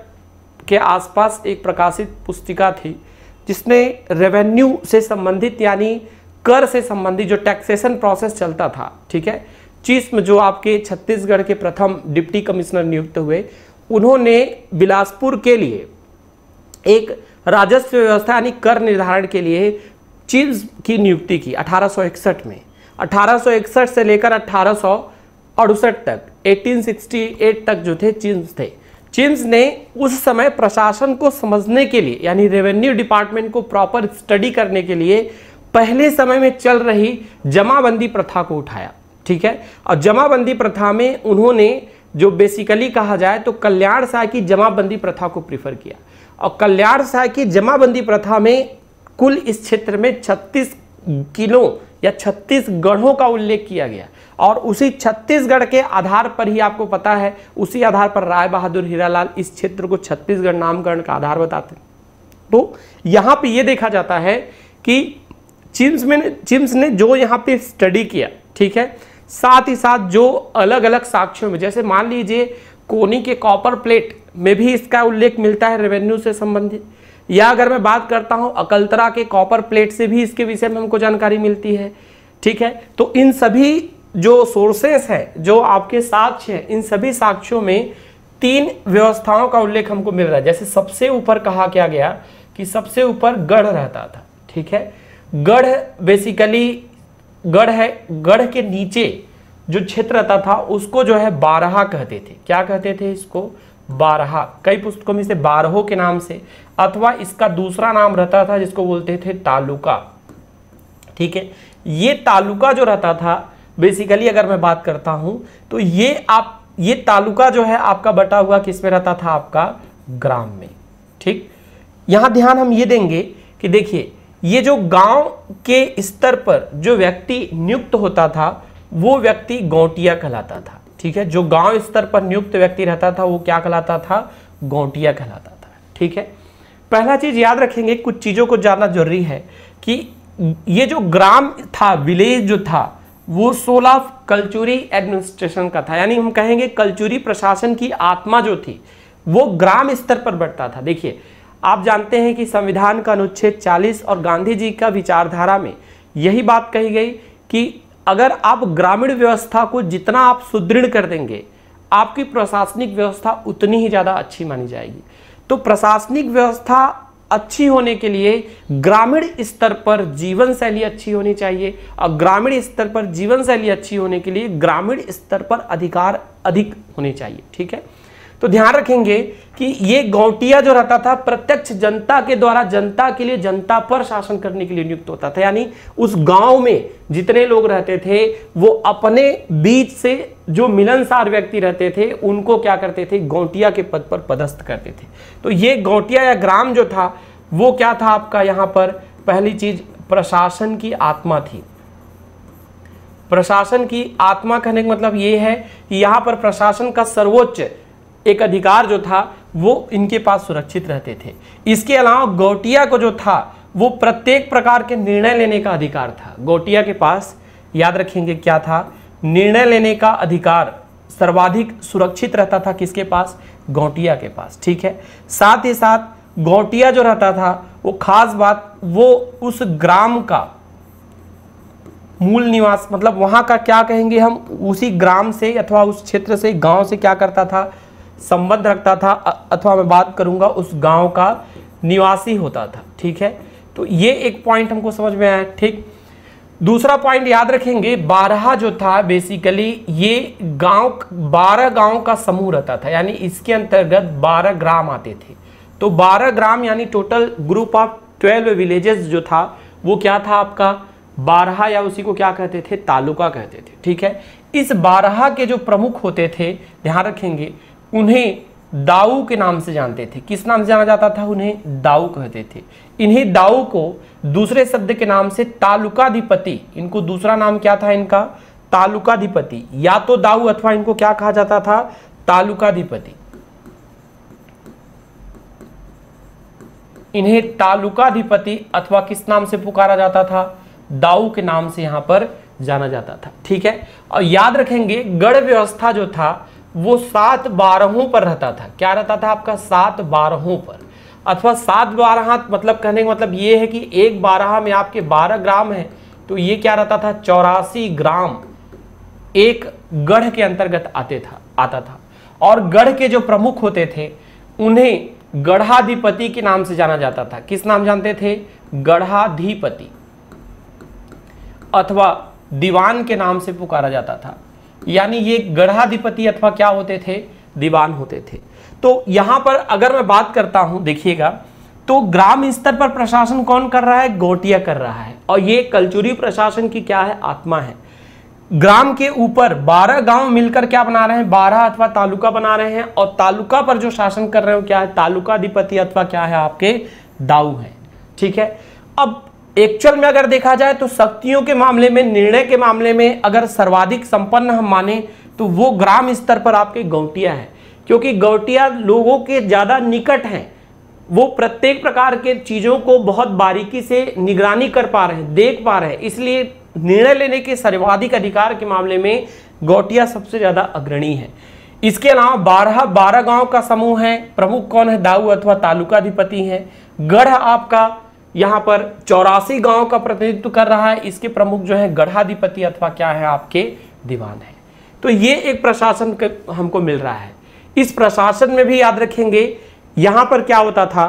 के आसपास एक प्रकाशित पुस्तिका थी जिसने रेवेन्यू से संबंधित यानी कर से संबंधित जो टैक्सेशन प्रोसेस चलता था, ठीक है, चीफ में जो आपके छत्तीसगढ़ के प्रथम डिप्टी कमिश्नर नियुक्त हुए, उन्होंने बिलासपुर के लिए एक राजस्व व्यवस्था यानी कर निर्धारण के लिए चीफ की नियुक्ति की 1861 में। 1861 से लेकर 1868 तक 1868 तक जो थे चिम्स थे। चिम्स ने उस समय प्रशासन को समझने के लिए यानी रेवेन्यू डिपार्टमेंट को प्रॉपर स्टडी करने के लिए पहले समय में चल रही जमाबंदी प्रथा को उठाया। ठीक है, और जमाबंदी प्रथा में उन्होंने जो बेसिकली कहा जाए तो कल्याण सहाय की जमाबंदी प्रथा को प्रीफर किया। और कल्याण सहाय की जमाबंदी प्रथा में कुल इस क्षेत्र में 36 किलों या 36 गढ़ों का उल्लेख किया गया और उसी छत्तीसगढ़ के आधार पर ही आपको पता है, उसी आधार पर राय बहादुर हीरालाल इस क्षेत्र को छत्तीसगढ़ नामकरण का आधार बताते। तो यहाँ पे ये देखा जाता है कि चिम्स ने जो यहाँ पे स्टडी किया, ठीक है, साथ ही साथ जो अलग अलग साक्ष्यों में, जैसे मान लीजिए कोनी के कॉपर प्लेट में भी इसका उल्लेख मिलता है रेवेन्यू से संबंधित, या अगर मैं बात करता हूं अकलतरा के कॉपर प्लेट से भी इसके विषय में हमको जानकारी मिलती है। ठीक है, तो इन सभी जो सोर्सेस हैं, जो आपके साक्ष्य हैं, इन सभी साक्ष्यों में 3 व्यवस्थाओं का उल्लेख हमको मिल रहा है। जैसे सबसे ऊपर कहा क्या गया कि सबसे ऊपर गढ़ रहता था। ठीक है, गढ़ बेसिकली गढ़ है, गढ़ के नीचे जो क्षेत्र रहता था उसको जो है बारहा कहते थे। क्या कहते थे इसको? बारहा। कई पुस्तकों में से बारहों के नाम से, अथवा इसका दूसरा नाम रहता था जिसको बोलते थे तालुका। ठीक है, ये तालुका जो रहता था बेसिकली अगर मैं बात करता हूं तो ये तालुका जो है आपका बटा हुआ किस में रहता था? आपका ग्राम में। ठीक, यहां ध्यान हम ये देंगे कि देखिए ये जो गांव के स्तर पर जो व्यक्ति नियुक्त होता था वो व्यक्ति गौटिया कहलाता था। ठीक है, जो गांव स्तर पर नियुक्त व्यक्ति रहता था वो क्या कहलाता था? गौटिया कहलाता था। ठीक है, पहला चीज याद रखेंगे, कुछ चीजों को जानना जरूरी है कि ये जो ग्राम था, विलेज जो था, वो 16 कल्चुरी एडमिनिस्ट्रेशन का था, यानी हम कहेंगे कल्चुरी प्रशासन की आत्मा जो थी वो ग्राम स्तर पर बढ़ता था। देखिए आप जानते हैं कि संविधान का अनुच्छेद 40 और गांधी जी का विचारधारा में यही बात कही गई कि अगर आप ग्रामीण व्यवस्था को जितना आप सुदृढ़ कर देंगे, आपकी प्रशासनिक व्यवस्था उतनी ही ज़्यादा अच्छी मानी जाएगी। तो प्रशासनिक व्यवस्था अच्छी होने के लिए ग्रामीण स्तर पर जीवन शैली अच्छी होनी चाहिए, और ग्रामीण स्तर पर जीवन शैली अच्छी होने के लिए ग्रामीण स्तर पर अधिकार अधिक होने चाहिए। ठीक है, तो ध्यान रखेंगे कि ये गौटिया जो रहता था प्रत्यक्ष जनता के द्वारा जनता के लिए, जनता पर शासन करने के लिए नियुक्त होता था। यानी उस गांव में जितने लोग रहते थे वो अपने बीच से जो मिलनसार व्यक्ति रहते थे उनको क्या करते थे? गौटिया के पद पर पदस्थ करते थे। तो ये गौटिया या ग्राम जो था वो क्या था आपका? यहाँ पर पहली चीज प्रशासन की आत्मा थी। प्रशासन की आत्मा कहने का मतलब ये है कि यहाँ पर प्रशासन का सर्वोच्च एक अधिकार जो था वो इनके पास सुरक्षित रहते थे। इसके अलावा गौटिया को जो था वो प्रत्येक प्रकार के निर्णय लेने का अधिकार था। गौटिया के पास, याद रखेंगे क्या था? निर्णय लेने का अधिकार सर्वाधिक सुरक्षित रहता था। किसके पास? गौटिया के पास। ठीक है, साथ ही साथ गौटिया जो रहता था वो खास बात, वो उस ग्राम का मूल निवास, मतलब वहां का क्या कहेंगे हम, उसी ग्राम से अथवा उस क्षेत्र से, गांव से क्या करता था? संबंध रखता था, अथवा मैं बात करूंगा उस गांव का निवासी होता था। ठीक है, तो ये एक पॉइंट हमको समझ में आया। ठीक, दूसरा पॉइंट याद रखेंगे, बारहा जो था बेसिकली ये गांव 12 गांव का समूह रहता था, यानी इसके अंतर्गत 12 ग्राम आते थे। तो 12 ग्राम यानी टोटल ग्रुप ऑफ 12 विलेजेस जो था वो क्या था आपका? बारहा या उसी को क्या कहते थे, तालुका कहते थे। ठीक है, इस बारहा के जो प्रमुख होते थे, ध्यान रखेंगे, उन्हें दाऊ के नाम से जानते थे। किस नाम से जाना जाता था? उन्हें दाऊ कहते थे। इन्हीं दाऊ को दूसरे शब्द के नाम से तालुकाधिपति, इनको दूसरा नाम क्या था इनका? तालुकाधिपति, या तो दाऊ अथवा इनको क्या कहा जाता था? तालुकाधिपति। इन्हें तालुकाधिपति अथवा किस नाम से पुकारा जाता था? दाऊ के नाम से यहां पर जाना जाता था। ठीक है, और याद रखेंगे गढ़ व्यवस्था जो था वो 7 बारहों पर रहता था। क्या रहता था आपका? 7 बारहों पर, अथवा 7 बारहा मतलब कहने का मतलब ये है कि एक बारहा में आपके 12 ग्राम है, तो ये क्या रहता था? 84 ग्राम एक गढ़ के अंतर्गत आता था। और गढ़ के जो प्रमुख होते थे उन्हें गढ़ाधिपति के नाम से जाना जाता था। किस नाम जानते थे? गढ़ाधिपति, अथवा दीवान के नाम से पुकारा जाता था। यानी ये गढ़ाधिपति अथवा क्या होते थे? दीवान होते थे। तो यहां पर अगर मैं बात करता हूं, देखिएगा, तो ग्राम स्तर पर प्रशासन कौन कर रहा है? गौटिया कर रहा है। और ये कलचुरी प्रशासन की क्या है? आत्मा है। ग्राम के ऊपर 12 गांव मिलकर क्या बना रहे हैं? 12 अथवा तालुका बना रहे हैं। और तालुका पर जो शासन कर रहे हो क्या है? तालुकाधिपति अथवा क्या है? आपके दाऊ है। ठीक है, अब एक्चुअल में अगर देखा जाए तो शक्तियों के मामले में, निर्णय के मामले में अगर सर्वाधिक संपन्न हम माने तो वो ग्राम स्तर पर आपके गौटिया है, क्योंकि गौटिया लोगों के ज्यादा निकट हैं। वो प्रत्येक प्रकार के चीजों को बहुत बारीकी से निगरानी कर पा रहे हैं, देख पा रहे हैं, इसलिए निर्णय लेने के सर्वाधिक अधिकार के मामले में गौटिया सबसे ज्यादा अग्रणी है। इसके अलावा 12 गांव का समूह है। प्रमुख कौन है? दाऊ अथवा तालुकाधिपति है। गढ़ आपका यहाँ पर 84 गांव का प्रतिनिधित्व कर रहा है। इसके प्रमुख जो है गढ़ाधिपति अथवा क्या है? आपके दीवान है। तो ये एक प्रशासन हमको मिल रहा है। इस प्रशासन में भी याद रखेंगे यहां पर क्या होता था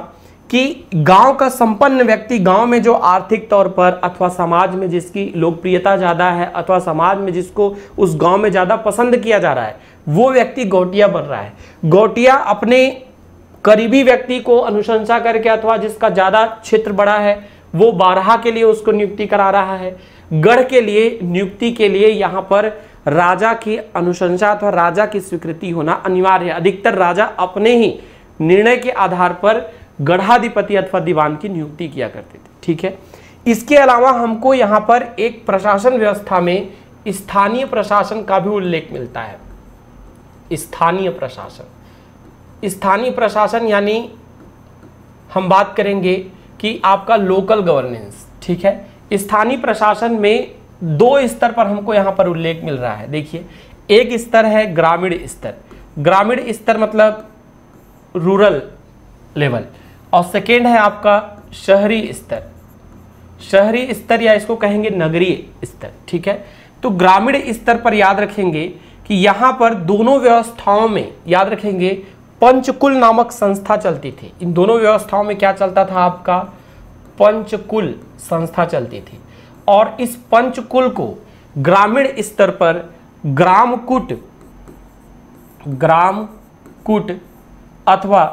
कि गांव का संपन्न व्यक्ति, गांव में जो आर्थिक तौर पर अथवा समाज में जिसकी लोकप्रियता ज्यादा है अथवा समाज में जिसको उस गांव में ज्यादा पसंद किया जा रहा है, वो व्यक्ति गौटिया बन रहा है। गौटिया अपने करीबी व्यक्ति को अनुशंसा करके अथवा जिसका ज्यादा क्षेत्र बड़ा है वो बारहा के लिए उसको नियुक्ति करा रहा है। गढ़ के लिए नियुक्ति के लिए यहाँ पर राजा की अनुशंसा अथवा राजा की स्वीकृति होना अनिवार्य है। अधिकतर राजा अपने ही निर्णय के आधार पर गढ़ाधिपति अथवा दीवान की नियुक्ति किया करते थे। ठीक है, इसके अलावा हमको यहाँ पर एक प्रशासन व्यवस्था में स्थानीय प्रशासन का भी उल्लेख मिलता है। स्थानीय प्रशासन, स्थानीय प्रशासन यानी हम बात करेंगे कि आपका लोकल गवर्नेंस। ठीक है, स्थानीय प्रशासन में 2 स्तर पर हमको यहाँ पर उल्लेख मिल रहा है। देखिए, एक स्तर है ग्रामीण स्तर। ग्रामीण स्तर मतलब रूरल लेवल, और सेकेंड है आपका शहरी स्तर। शहरी स्तर या इसको कहेंगे नगरीय स्तर। ठीक है, तो ग्रामीण स्तर पर याद रखेंगे कि यहाँ पर दोनों व्यवस्थाओं में याद रखेंगे पंचकुल नामक संस्था चलती थी। इन दोनों व्यवस्थाओं में क्या चलता था? आपका पंचकुल संस्था चलती थी। और इस पंचकुल को ग्रामीण स्तर पर ग्रामकूट अथवा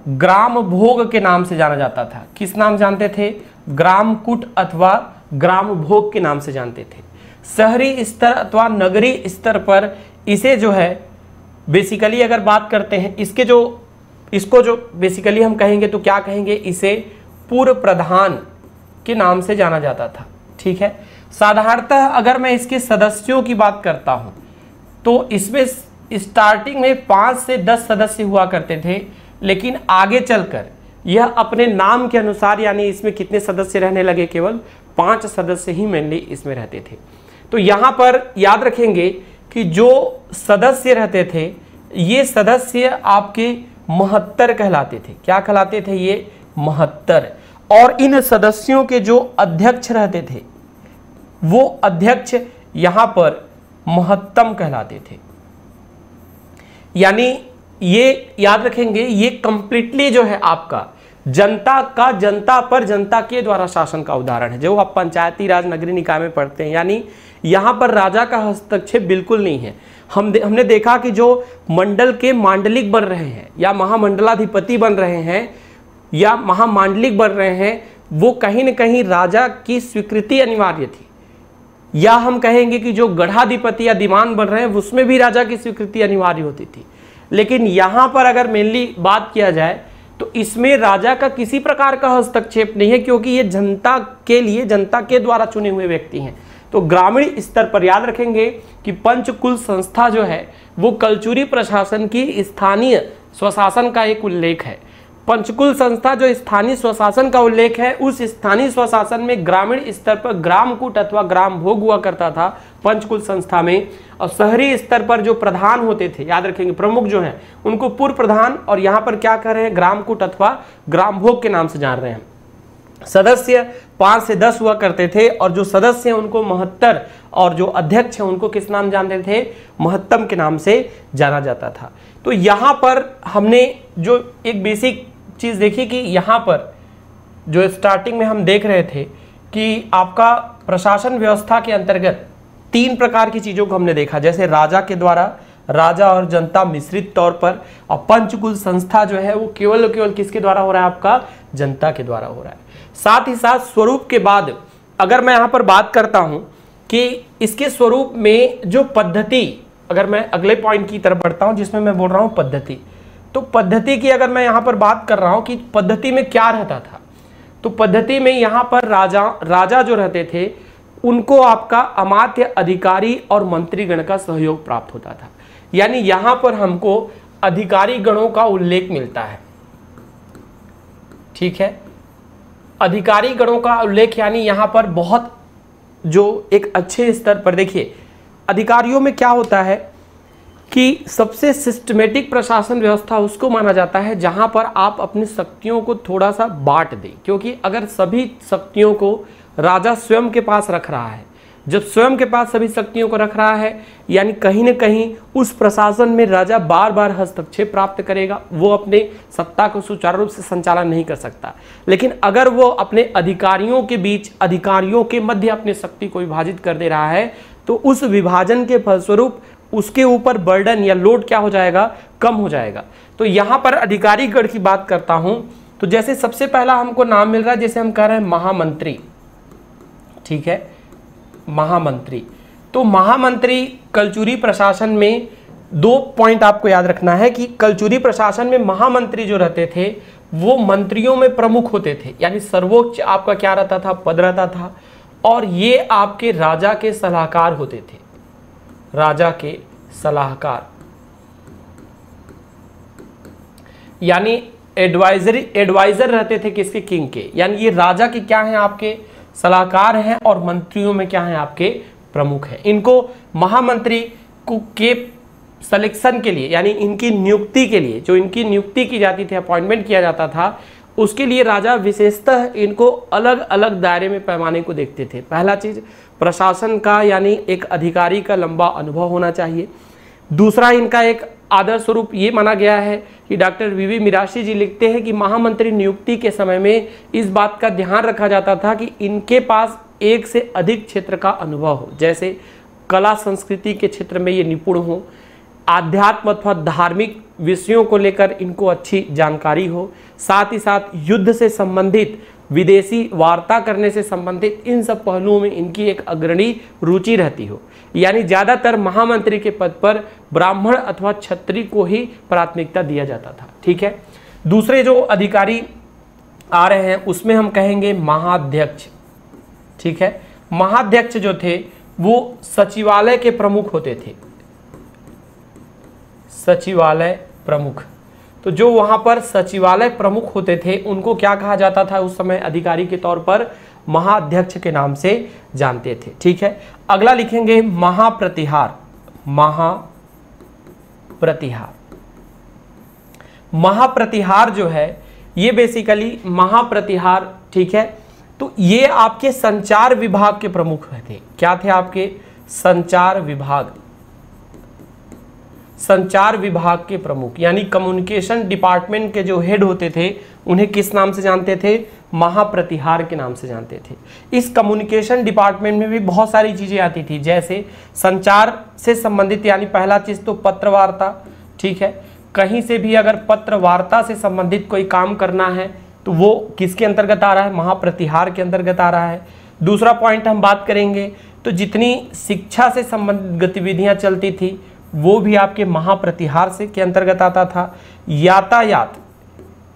ग्राम भोग के नाम से जाना जाता था। किस नाम जानते थे? ग्रामकूट अथवा ग्राम भोग के नाम से जानते थे। शहरी स्तर अथवा नगरीय स्तर पर इसे जो है बेसिकली अगर बात करते हैं इसको जो बेसिकली हम कहेंगे तो क्या कहेंगे? इसे पूर्व प्रधान के नाम से जाना जाता था। ठीक है, साधारणतः अगर मैं इसके सदस्यों की बात करता हूं तो इसमें स्टार्टिंग में 5 से 10 सदस्य हुआ करते थे, लेकिन आगे चलकर यह अपने नाम के अनुसार यानी इसमें कितने सदस्य रहने लगे? केवल 5 सदस्य ही मेनली इसमें रहते थे। तो यहां पर याद रखेंगे कि जो सदस्य रहते थे ये सदस्य आपके महत्तर कहलाते थे। क्या कहलाते थे? ये महत्तर। और इन सदस्यों के जो अध्यक्ष रहते थे वो अध्यक्ष यहां पर महत्तम कहलाते थे। यानी ये याद रखेंगे ये कंप्लीटली जो है आपका जनता का जनता पर जनता के द्वारा शासन का उदाहरण है, जो आप पंचायती राज नगरीय निकाय में पढ़ते हैं। यानी यहाँ पर राजा का हस्तक्षेप बिल्कुल नहीं है। हमने देखा कि जो मंडल के मांडलिक बन रहे हैं या महामंडलाधिपति बन रहे हैं या महामांडलिक बन रहे हैं, वो कहीं न कहीं राजा की स्वीकृति अनिवार्य थी, या हम कहेंगे कि जो गढ़ाधिपति या दीवान बन रहे हैं उसमें भी राजा की स्वीकृति अनिवार्य होती थी। लेकिन यहाँ पर अगर मेनली बात किया जाए तो इसमें राजा का किसी प्रकार का हस्तक्षेप नहीं है, क्योंकि ये जनता के लिए, जनता के द्वारा चुने हुए व्यक्ति हैं। तो ग्रामीण स्तर पर याद रखेंगे कि पंचकुल संस्था जो है वो कलचुरी प्रशासन की स्थानीय स्वशासन का एक उल्लेख है। पंचकुल संस्था जो स्थानीय स्वशासन का उल्लेख है, उस स्थानीय स्वशासन में ग्रामीण स्तर पर ग्रामकूट अथवा ग्राम भोग हुआ करता था पंचकुल संस्था में, और शहरी स्तर पर जो प्रधान होते थे, याद रखेंगे प्रमुख जो हैं उनको पूर्व प्रधान, और यहाँ पर क्या कर रहे हैं, ग्रामकूट अथवा ग्राम भोग के नाम से जान रहे हैं। सदस्य 5 से 10 हुआ करते थे, और जो सदस्य हैं उनको महत्तर, और जो अध्यक्ष हैं उनको किस नाम जानते थे, महत्तम के नाम से जाना जाता था। तो यहाँ पर हमने जो एक बेसिक चीज देखी कि यहाँ पर जो स्टार्टिंग में हम देख रहे थे कि आपका प्रशासन व्यवस्था के अंतर्गत 3 प्रकार की चीजों को हमने देखा, जैसे राजा के द्वारा, राजा और जनता मिश्रित तौर पर, और पंचकुल संस्था जो है वो केवल किसके द्वारा हो रहा है, आपका जनता के द्वारा हो रहा है। साथ ही साथ स्वरूप के बाद अगर मैं यहाँ पर बात करता हूँ कि इसके स्वरूप में जो पद्धति, अगर मैं अगले पॉइंट की तरफ बढ़ता हूँ जिसमें मैं बोल रहा हूँ पद्धति, तो पद्धति की अगर मैं यहाँ पर बात कर रहा हूँ कि पद्धति में क्या रहता था, तो पद्धति में यहाँ पर राजा जो रहते थे उनको आपका अमात्य, अधिकारी और मंत्रीगण का सहयोग प्राप्त होता था। यानी यहाँ पर हमको अधिकारी गणों का उल्लेख मिलता है, ठीक है, अधिकारी गणों का उल्लेख, यानी यहाँ पर बहुत जो एक अच्छे स्तर पर देखिए अधिकारियों में क्या होता है कि सबसे सिस्टमेटिक प्रशासन व्यवस्था उसको माना जाता है जहां पर आप अपनी शक्तियों को थोड़ा सा बांट दें, क्योंकि अगर सभी शक्तियों को राजा स्वयं के पास रख रहा है, जब स्वयं के पास सभी शक्तियों को रख रहा है, यानी कहीं न कहीं उस प्रशासन में राजा बार बार हस्तक्षेप प्राप्त करेगा, वो अपने सत्ता को सुचारू रूप से संचालन नहीं कर सकता। लेकिन अगर वो अपने अधिकारियों के बीच, अधिकारियों के मध्य अपनी शक्ति को विभाजित कर दे रहा है, तो उस विभाजन के फलस्वरूप उसके ऊपर बर्डन या लोड क्या हो जाएगा, कम हो जाएगा। तो यहाँ पर अधिकारी गण की बात करता हूँ, तो जैसे सबसे पहला हमको नाम मिल रहा है, जैसे हम कह रहे हैं महामंत्री, ठीक है, महामंत्री। तो महामंत्री कलचुरी प्रशासन में 2 पॉइंट आपको याद रखना है कि कलचुरी प्रशासन में महामंत्री जो रहते थे वो मंत्रियों में प्रमुख होते थे, यानी सर्वोच्च आपका क्या रहता था, पद रहता था, और ये आपके राजा के सलाहकार होते थे, राजा के सलाहकार, यानी एडवाइजर रहते थे किसके, किंग के, यानी ये राजा के क्या हैं, आपके सलाहकार हैं, और मंत्रियों में क्या हैं, आपके प्रमुख हैं। इनको महामंत्री को के सिलेक्शन के लिए, यानी इनकी नियुक्ति के लिए, जो इनकी नियुक्ति की जाती थी, अपॉइंटमेंट किया जाता था, उसके लिए राजा विशेषतः इनको अलग अलग दायरे में पैमाने को देखते थे। पहला चीज प्रशासन का, यानी एक अधिकारी का लंबा अनुभव होना चाहिए। दूसरा, इनका एक आदर्श स्वरूप ये माना गया है कि डॉक्टर वी मिराशी जी लिखते हैं कि महामंत्री नियुक्ति के समय में इस बात का ध्यान रखा जाता था कि इनके पास एक से अधिक क्षेत्र का अनुभव हो, जैसे कला संस्कृति के क्षेत्र में ये निपुण हो, आध्यात्म अथवा धार्मिक विषयों को लेकर इनको अच्छी जानकारी हो, साथ ही साथ युद्ध से संबंधित, विदेशी वार्ता करने से संबंधित इन सब पहलुओं में इनकी एक अग्रणी रुचि रहती हो। यानी ज़्यादातर महामंत्री के पद पर ब्राह्मण अथवा क्षत्रिय को ही प्राथमिकता दिया जाता था, ठीक है। दूसरे जो अधिकारी आ रहे हैं उसमें हम कहेंगे महाध्यक्ष, ठीक है। महाध्यक्ष जो थे वो सचिवालय के प्रमुख होते थे, सचिवालय प्रमुख। तो जो वहां पर सचिवालय प्रमुख होते थे उनको क्या कहा जाता था उस समय, अधिकारी के तौर पर महाध्यक्ष के नाम से जानते थे, ठीक है। अगला लिखेंगे महाप्रतिहार, महाप्रतिहार। महाप्रतिहार जो है ये बेसिकली महाप्रतिहार, ठीक है, तो ये आपके संचार विभाग के प्रमुख थे। क्या थे आपके, संचार विभाग, संचार विभाग के प्रमुख, यानी कम्युनिकेशन डिपार्टमेंट के जो हेड होते थे उन्हें किस नाम से जानते थे, महाप्रतिहार के नाम से जानते थे। इस कम्युनिकेशन डिपार्टमेंट में भी बहुत सारी चीजें आती थी, जैसे संचार से संबंधित, यानी पहला चीज तो पत्र वार्ता, ठीक है, कहीं से भी अगर पत्र वार्ता से संबंधित कोई काम करना है तो वो किसके अंतर्गत आ रहा है, महाप्रतिहार के अंतर्गत आ रहा है। दूसरा पॉइंट हम बात करेंगे तो जितनी शिक्षा से संबंधित गतिविधियां चलती थी वो भी आपके महाप्रतिहार से के अंतर्गत आता था।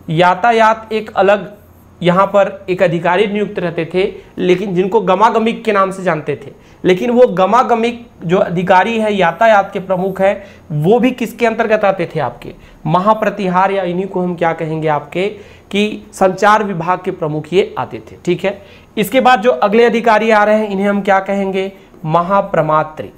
यातायात एक अलग यहाँ पर एक अधिकारी नियुक्त रहते थे, लेकिन जिनको गमागमिक के नाम से जानते थे, लेकिन वो गमागमिक जो अधिकारी है, यातायात के प्रमुख है, वो भी किसके अंतर्गत आते थे, आपके महाप्रतिहार, या इन्हीं को हम क्या कहेंगे आपके कि संचार विभाग के प्रमुख ये आते थे। ठीक है, इसके बाद जो अगले अधिकारी आ रहे हैं इन्हें हम क्या कहेंगे, महाप्रमात्री।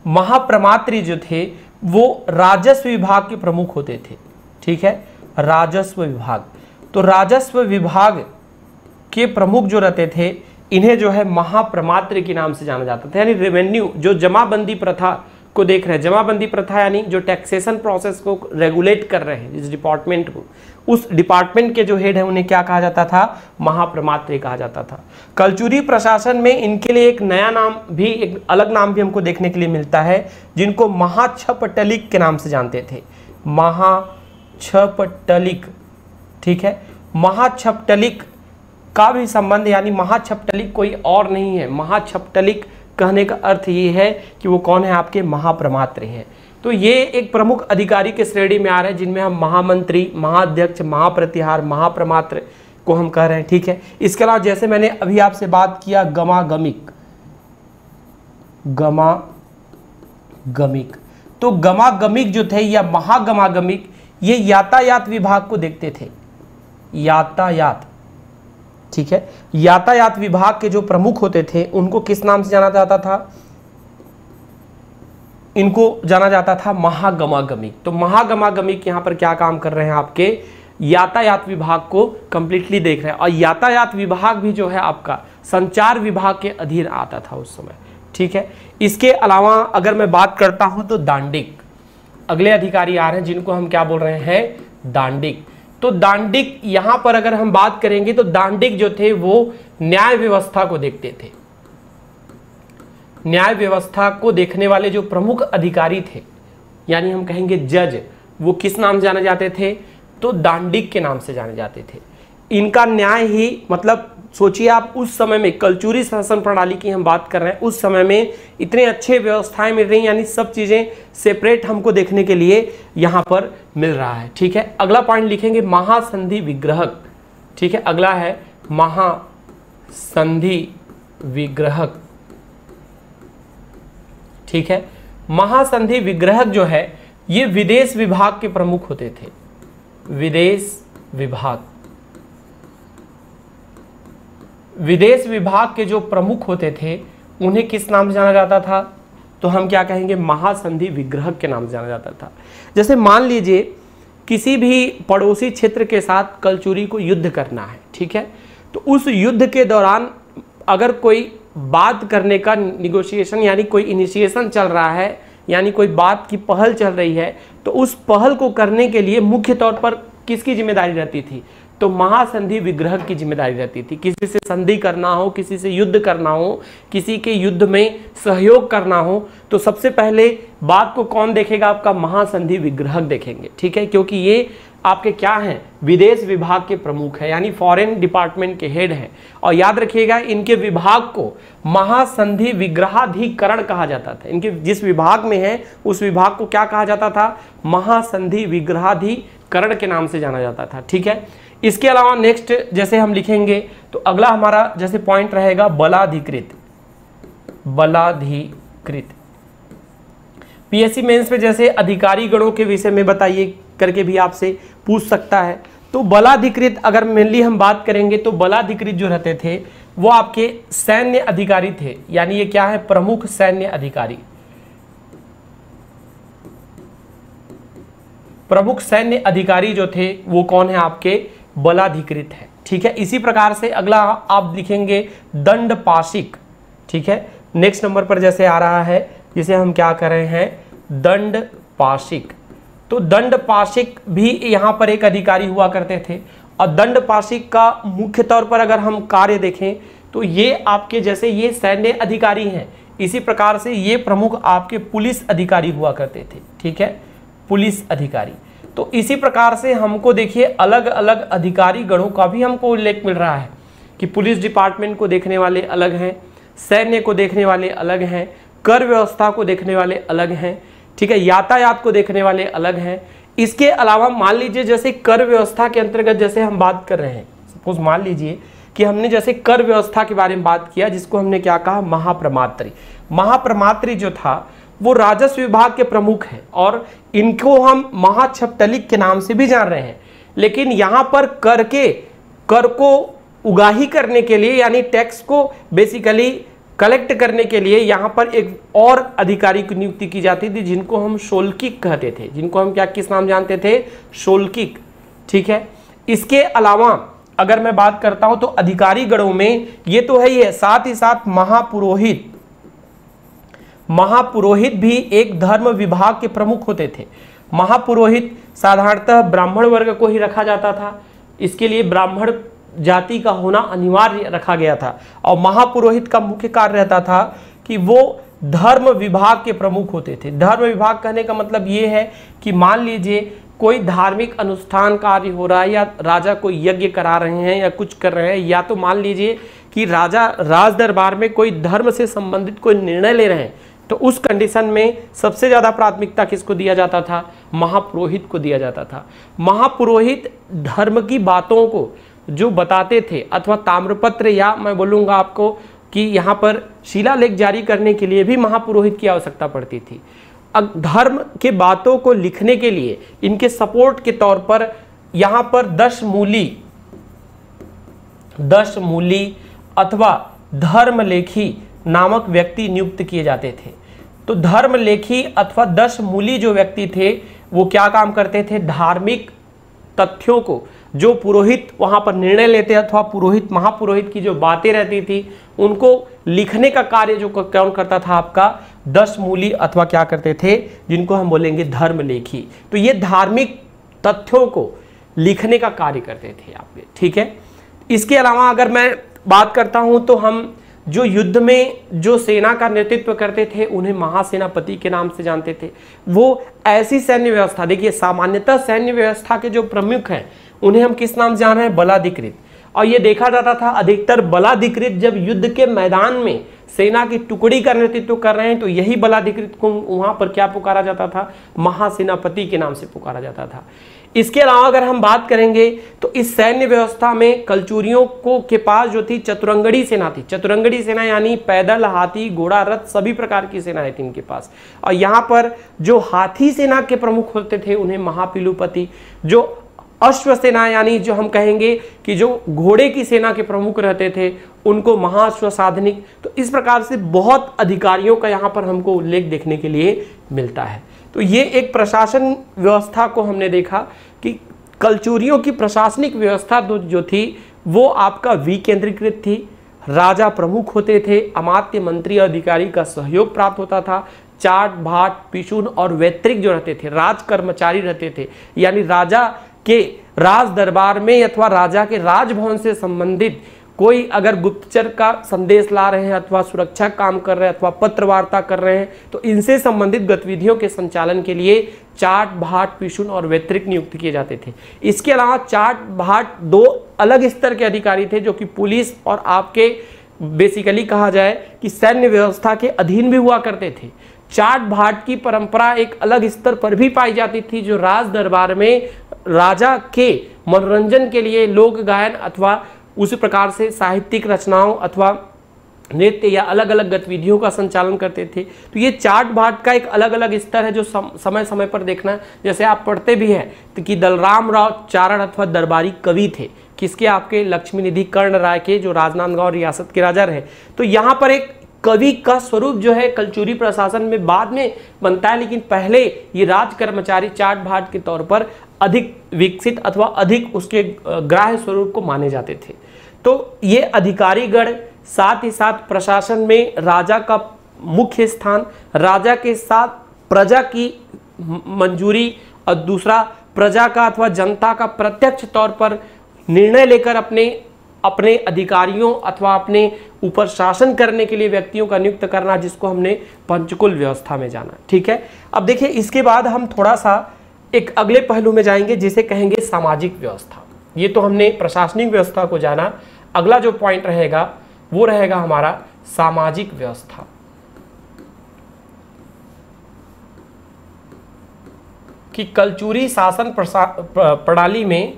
महाप्रमात्री जो थे वो राजस्व विभाग के प्रमुख होते थे। ठीक है, राजस्व विभाग, तो राजस्व विभाग के प्रमुख जो रहते थे इन्हें जो है महाप्रमात्री के नाम से जाना जाता था। यानी रेवेन्यू जो जमाबंदी प्रथा को देख रहे हैं, जमाबंदी प्रथा यानी जो टैक्सेशन प्रोसेस को रेगुलेट कर रहे हैं इस डिपार्टमेंट को, उस डिपार्टमेंट के जो हेड है उन्हें क्या कहा जाता था, महाप्रमात्री कहा जाता था। कलचुरी प्रशासन में इनके लिए एक नया नाम भी, एक अलग नाम भी हमको देखने के लिए मिलता है, जिनको महाछपटलिक के नाम से जानते थे, महाछपटलिक। ठीक है, महाछपटलिक का भी संबंध, यानी महाछपटलिक कोई और नहीं है, महाछपटलिक कहने का अर्थ ये है कि वो कौन है, आपके महाप्रमात्री हैं। तो ये एक प्रमुख अधिकारी के श्रेणी में आ रहे हैं, जिनमें हम महामंत्री, महाअध्यक्ष, महाप्रतिहार, महाप्रमात्र को हम कह रहे हैं। ठीक है, इसके अलावा जैसे मैंने अभी आपसे बात किया गमागमिक, गमागमिक, तो गमागमिक जो थे या महागमागमिक ये यातायात विभाग को देखते थे, यातायात। ठीक है, यातायात विभाग के जो प्रमुख होते थे उनको किस नाम से जाना जाता था, इनको जाना जाता था महागमागमिक। तो महागमागमिक यहाँ पर क्या काम कर रहे हैं, आपके यातायात विभाग को कंप्लीटली देख रहे हैं। और यातायात विभाग भी जो है आपका संचार विभाग के अधीन आता था उस समय। ठीक है, इसके अलावा अगर मैं बात करता हूं तो दांडिक, अगले अधिकारी आ रहे हैं जिनको हम क्या बोल रहे हैं, दांडिक। तो दांडिक यहां पर अगर हम बात करेंगे तो दांडिक जो थे वो न्याय व्यवस्था को देखते थे। न्याय व्यवस्था को देखने वाले जो प्रमुख अधिकारी थे, यानी हम कहेंगे जज, वो किस नाम से जाने जाते थे, तो दांडिक के नाम से जाने जाते थे। इनका न्याय ही, मतलब सोचिए आप उस समय में कलचुरी शासन प्रणाली की हम बात कर रहे हैं, उस समय में इतने अच्छे व्यवस्थाएं मिल रही, यानी सब चीजें सेपरेट हमको देखने के लिए यहां पर मिल रहा है। ठीक है, अगला पॉइंट लिखेंगे महासंधि विग्रहक। ठीक है, अगला है महासंधि विग्रहक। ठीक है, महासंधि विग्रहक जो है ये विदेश विभाग के प्रमुख होते थे, विदेश विभाग। विदेश विभाग के जो प्रमुख होते थे उन्हें किस नाम से जाना जाता था, तो हम क्या कहेंगे, महासंधि विग्रहक के नाम से जाना जाता था। जैसे मान लीजिए किसी भी पड़ोसी क्षेत्र के साथ कलचुरी को युद्ध करना है। ठीक है, तो उस युद्ध के दौरान अगर कोई बात करने का निगोशिएशन यानी कोई इनिशिएशन चल रहा है, यानी कोई बात की पहल चल रही है, तो उस पहल को करने के लिए मुख्य तौर पर किसकी जिम्मेदारी रहती थी, तो महासंधि विग्रहक की जिम्मेदारी रहती थी। किसी से संधि करना हो, किसी से युद्ध करना हो, किसी के युद्ध में सहयोग करना हो, तो सबसे पहले बात को कौन देखेगा, आपका महासंधि विग्रहक देखेंगे। ठीक है, क्योंकि ये आपके क्या हैं, विदेश विभाग के प्रमुख है, यानी फॉरेन डिपार्टमेंट के हेड हैं। और याद रखिएगा इनके विभाग को महासंधि विग्रहाधिकरण कहा जाता था। इनके जिस विभाग में है उस विभाग को क्या कहा जाता था, महासंधि विग्रहाधिकरण के नाम से जाना जाता था। ठीक है, इसके अलावा नेक्स्ट जैसे हम लिखेंगे तो अगला हमारा जैसे पॉइंट रहेगा बलाधिकृत। बलाधिकृत पीएससी मेंस में जैसे अधिकारी गणों के विषय में बताइए करके भी आपसे पूछ सकता है। तो बलाधिकृत अगर मेनली हम बात करेंगे तो बलाधिकृत जो रहते थे वो आपके सैन्य अधिकारी थे, यानी ये क्या है, प्रमुख सैन्य अधिकारी। प्रमुख सैन्य अधिकारी जो थे वो कौन है, आपके बलाधिकृत है। ठीक है, इसी प्रकार से अगला आप लिखेंगे दंडपाशिक। ठीक है, नेक्स्ट नंबर पर जैसे आ रहा है जिसे हम क्या कर रहे हैं, दंडपाशिक। तो दंडपाशिक भी यहाँ पर एक अधिकारी हुआ करते थे। और दंडपाशिक का मुख्य तौर पर अगर हम कार्य देखें तो ये आपके जैसे ये सैन्य अधिकारी हैं, इसी प्रकार से ये प्रमुख आपके पुलिस अधिकारी हुआ करते थे। ठीक है, पुलिस अधिकारी। तो इसी प्रकार से हमको देखिए अलग अलग अधिकारी गणों का भी हमको उल्लेख मिल रहा है कि पुलिस डिपार्टमेंट को देखने वाले अलग हैं, सैन्य को देखने वाले अलग हैं, कर व्यवस्था को देखने वाले अलग हैं, ठीक है, यातायात को देखने वाले अलग हैं। इसके अलावा मान लीजिए जैसे कर व्यवस्था के अंतर्गत जैसे हम बात कर रहे हैं, सपोज मान लीजिए कि हमने जैसे कर व्यवस्था के बारे में बात किया, जिसको हमने क्या कहा, महाप्रमात्री। महाप्रमात्री जो था वो राजस्व विभाग के प्रमुख हैं और इनको हम महाछपटलिक के नाम से भी जान रहे हैं। लेकिन यहाँ पर कर को उगाही करने के लिए यानी टैक्स को बेसिकली कलेक्ट करने के लिए यहाँ पर एक और अधिकारी की नियुक्ति की जाती थी, जिनको हम शोल्किक कहते थे, जिनको हम क्या किस नाम जानते थे, शोल्किक, ठीक है। इसके अलावा अगर मैं बात करता हूं तो अधिकारी गणों में ये तो है ही है, साथ ही साथ महापुरोहित भी एक धर्म विभाग के प्रमुख होते थे। महापुरोहित साधारणतः ब्राह्मण वर्ग को ही रखा जाता था, इसके लिए ब्राह्मण जाति का होना अनिवार्य रखा गया था। और महापुरोहित का मुख्य कार्य रहता था कि वो धर्म विभाग के प्रमुख होते थे। धर्म विभाग कहने का मतलब ये है कि मान लीजिए कोई धार्मिक अनुष्ठान कार्य हो रहा है या राजा को यज्ञ करा रहे हैं या कुछ कर रहे हैं, या तो मान लीजिए कि राजा राज दरबार में कोई धर्म से संबंधित कोई निर्णय ले रहे हैं, तो उस कंडीशन में सबसे ज़्यादा प्राथमिकता किसको दिया जाता था, महापुरोहित को दिया जाता था। महापुरोहित धर्म की बातों को जो बताते थे, अथवा ताम्रपत्र या मैं बोलूँगा आपको कि यहाँ पर शिलालेख जारी करने के लिए भी महापुरोहित की आवश्यकता पड़ती थी। धर्म के बातों को लिखने के लिए इनके सपोर्ट के तौर पर यहाँ पर दशमूली अथवा धर्मलेखी नामक व्यक्ति नियुक्त किए जाते थे। तो धर्मलेखी अथवा दशमूली जो व्यक्ति थे वो क्या काम करते थे, धार्मिक तथ्यों को जो पुरोहित वहां पर निर्णय लेते अथवा पुरोहित महापुरोहित की जो बातें रहती थी उनको लिखने का कार्य जो कौन करता था, आपका दशमूली अथवा क्या करते थे, जिनको हम बोलेंगे धर्मलेखी। तो ये धार्मिक तथ्यों को लिखने का कार्य करते थे आपके, ठीक है। इसके अलावा अगर मैं बात करता हूं तो हम जो युद्ध में जो सेना का नेतृत्व करते थे उन्हें महासेनापति के नाम से जानते थे। वो ऐसी सैन्य व्यवस्था, देखिए सामान्यतः सैन्य व्यवस्था के जो प्रमुख हैं उन्हें हम किस नाम से जान रहे हैं, बलाधिकृत। और ये देखा जाता था अधिकतर बलाधिकृत जब युद्ध के मैदान में सेना की टुकड़ी का नेतृत्व कर रहे हैं तो यही बलाधिकृत को वहां पर क्या पुकारा जाता था, महासेनापति के नाम से पुकारा जाता था। इसके अलावा अगर हम बात करेंगे तो इस सैन्य व्यवस्था में कलचुरियों को के पास जो थी चतुरंगड़ी सेना थी। चतुरंगड़ी सेना यानी पैदल, हाथी, घोड़ा, रथ सभी प्रकार की सेनाएं थी इनके पास। और यहाँ पर जो हाथी सेना के प्रमुख होते थे उन्हें महापिलुपति, जो अश्व सेना यानी जो हम कहेंगे कि जो घोड़े की सेना के प्रमुख रहते थे उनको महाश्वसाधनिक। तो इस प्रकार से बहुत अधिकारियों का यहाँ पर हमको उल्लेख देखने के लिए मिलता है। तो ये एक प्रशासन व्यवस्था को हमने देखा कि कलचुरियों की प्रशासनिक व्यवस्था जो थी वो आपका विकेंद्रीकृत थी। राजा प्रमुख होते थे, अमात्य, मंत्री, अधिकारी का सहयोग प्राप्त होता था। चाट, भाट, पिशुन और वैतरिक जो रहते थे, राज कर्मचारी रहते थे, यानी राजा के राज दरबार में अथवा राजा के राजभवन से संबंधित कोई अगर गुप्तचर का संदेश ला रहे हैं अथवा सुरक्षा काम कर रहे हैं अथवा पत्र वार्ता कर रहे हैं तो इनसे संबंधित गतिविधियों के संचालन के लिए चाट, भाट, पिशुन और वैतरिक नियुक्त किए जाते थे। इसके अलावा चाट, भाट दो अलग स्तर के अधिकारी थे जो कि पुलिस और आपके बेसिकली कहा जाए कि सैन्य व्यवस्था के अधीन भी हुआ करते थे। चाट भाट की परंपरा एक अलग स्तर पर भी पाई जाती थी जो राज दरबार में राजा के मनोरंजन के लिए लोक गायन अथवा उसी प्रकार से साहित्यिक रचनाओं अथवा नृत्य या अलग अलग गतिविधियों का संचालन करते थे। तो ये चाट भाट का एक अलग अलग स्तर है जो समय समय पर देखना है। जैसे आप पढ़ते भी हैं तो कि दलराम राव चारण अथवा दरबारी कवि थे, किसके, आपके लक्ष्मी निधि कर्ण राय के जो राजनांदगांव रियासत के राजा रहे। तो यहाँ पर एक कवि का स्वरूप जो है कलचुरी प्रशासन में बाद में बनता है, लेकिन पहले ये राज कर्मचारी चाट भाट के तौर पर अधिक विकसित अथवा अधिक उसके ग्राह्य स्वरूप को माने जाते थे। तो ये अधिकारीगण साथ ही साथ प्रशासन में राजा का मुख्य स्थान, राजा के साथ प्रजा की मंजूरी और दूसरा प्रजा का अथवा जनता का प्रत्यक्ष तौर पर निर्णय लेकर अपने अधिकारियों अथवा अपने ऊपर शासन करने के लिए व्यक्तियों का नियुक्त करना, जिसको हमने पंचकुल व्यवस्था में जाना। ठीक है, अब देखिए इसके बाद हम थोड़ा सा एक अगले पहलू में जाएंगे जिसे कहेंगे सामाजिक व्यवस्था। ये तो हमने प्रशासनिक व्यवस्था को जाना, अगला जो पॉइंट रहेगा वो रहेगा हमारा सामाजिक व्यवस्था। कि कलचुरी शासन प्रणाली में,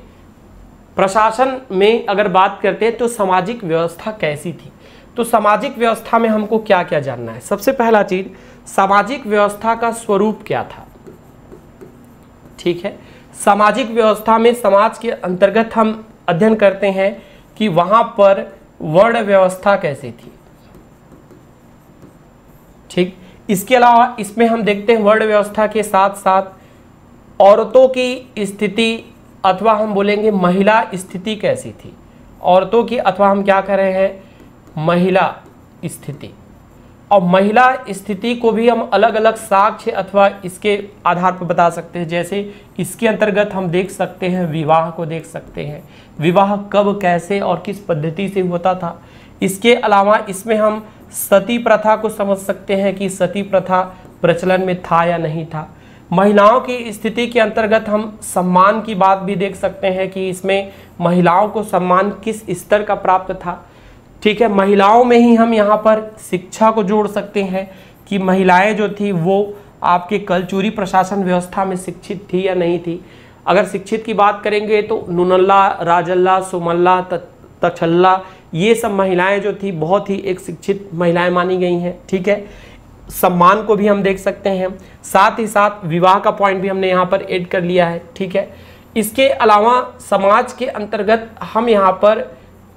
प्रशासन में अगर बात करते हैं तो सामाजिक व्यवस्था कैसी थी। तो सामाजिक व्यवस्था में हमको क्या क्या जानना है। सबसे पहला चीज, सामाजिक व्यवस्था का स्वरूप क्या था। ठीक है, सामाजिक व्यवस्था में समाज के अंतर्गत हम अध्ययन करते हैं कि वहां पर वर्ण व्यवस्था कैसी थी। ठीक, इसके अलावा इसमें हम देखते हैं वर्ण व्यवस्था के साथ साथ औरतों की स्थिति अथवा हम बोलेंगे महिला स्थिति कैसी थी। औरतों की अथवा हम क्या कर रहे हैं, महिला स्थिति। और महिला स्थिति को भी हम अलग अलग साक्ष्य अथवा इसके आधार पर बता सकते हैं। जैसे इसके अंतर्गत हम देख सकते हैं विवाह को देख सकते हैं, विवाह कब, कैसे और किस पद्धति से होता था। इसके अलावा इसमें हम सती प्रथा को समझ सकते हैं कि सती प्रथा प्रचलन में था या नहीं था। महिलाओं की स्थिति के अंतर्गत हम सम्मान की बात भी देख सकते हैं कि इसमें महिलाओं को सम्मान किस स्तर का प्राप्त था। ठीक है, महिलाओं में ही हम यहाँ पर शिक्षा को जोड़ सकते हैं कि महिलाएं जो थी वो आपके कलचुरी प्रशासन व्यवस्था में शिक्षित थी या नहीं थी। अगर शिक्षित की बात करेंगे तो नुनल्ला, राजल्ला, सुमल्ला, तछल्ला, ये सब महिलाएं जो थी बहुत ही एक शिक्षित महिलाएं मानी गई हैं। ठीक है, सम्मान को भी हम देख सकते हैं, साथ ही साथ विवाह का पॉइंट भी हमने यहाँ पर ऐड कर लिया है। ठीक है, इसके अलावा समाज के अंतर्गत हम यहाँ पर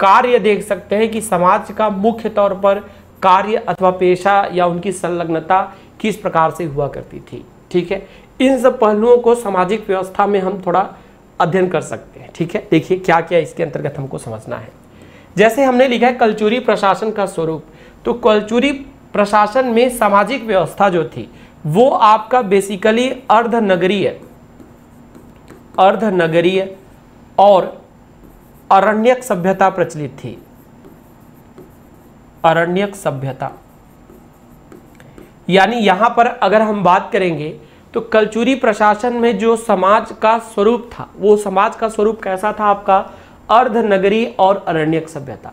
कार्य देख सकते हैं कि समाज का मुख्य तौर पर कार्य अथवा पेशा या उनकी संलग्नता किस प्रकार से हुआ करती थी। ठीक है, इन सब पहलुओं को सामाजिक व्यवस्था में हम थोड़ा अध्ययन कर सकते हैं। ठीक है, देखिए क्या क्या इसके अंतर्गत हमको समझना है। जैसे हमने लिखा है कलचुरी प्रशासन का स्वरूप, तो कलचुरी प्रशासन में सामाजिक व्यवस्था जो थी वो आपका बेसिकली अर्धनगरीय और अरण्यक सभ्यता प्रचलित थी। अरण्यक सभ्यता यानी यहां पर अगर हम बात करेंगे तो कलचुरी प्रशासन में जो समाज का स्वरूप था वो समाज का स्वरूप कैसा था आपका, अर्धनगरी और अरण्यक सभ्यता।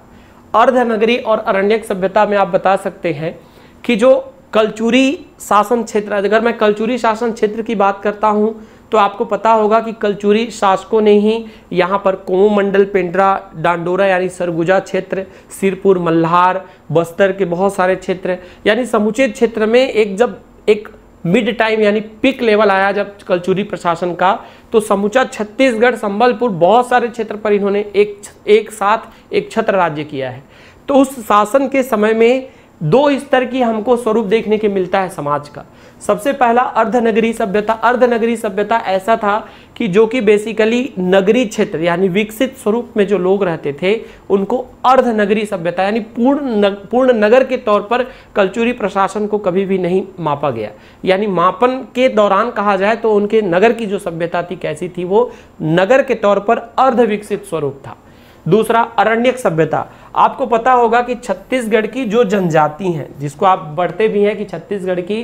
अर्धनगरी और अरण्यक सभ्यता में आप बता सकते हैं कि जो कलचुरी शासन क्षेत्र, अगर मैं कलचुरी शासन क्षेत्र की बात करता हूं तो आपको पता होगा कि कलचुरी शासकों ने ही यहाँ पर कोमुमंडल, पेंड्रा, डांडोरा यानी सरगुजा क्षेत्र, सिरपुर, मल्हार, बस्तर के बहुत सारे क्षेत्र यानी समूचे क्षेत्र में जब एक मिड टाइम यानी पीक लेवल आया जब कलचुरी प्रशासन का, तो समूचा छत्तीसगढ़, संबलपुर, बहुत सारे क्षेत्र पर इन्होंने एक साथ एक छत्र राज्य किया है। तो उस शासन के समय में दो स्तर की हमको स्वरूप देखने के मिलता है समाज का। सबसे पहला अर्धनगरी सभ्यता। अर्धनगरी सभ्यता ऐसा था कि जो कि बेसिकली नगरी क्षेत्र यानी विकसित स्वरूप में जो लोग रहते थे उनको अर्धनगरी सभ्यता यानी पूर्ण नगर के तौर पर कलचुरी प्रशासन को कभी भी नहीं मापा गया। यानी मापन के दौरान कहा जाए तो उनके नगर की जो सभ्यता थी कैसी थी, वो नगर के तौर पर अर्ध विकसित स्वरूप था। दूसरा अरण्यक सभ्यता। आपको पता होगा कि छत्तीसगढ़ की जो जनजाति हैं, जिसको आप बढ़ते भी हैं कि छत्तीसगढ़ की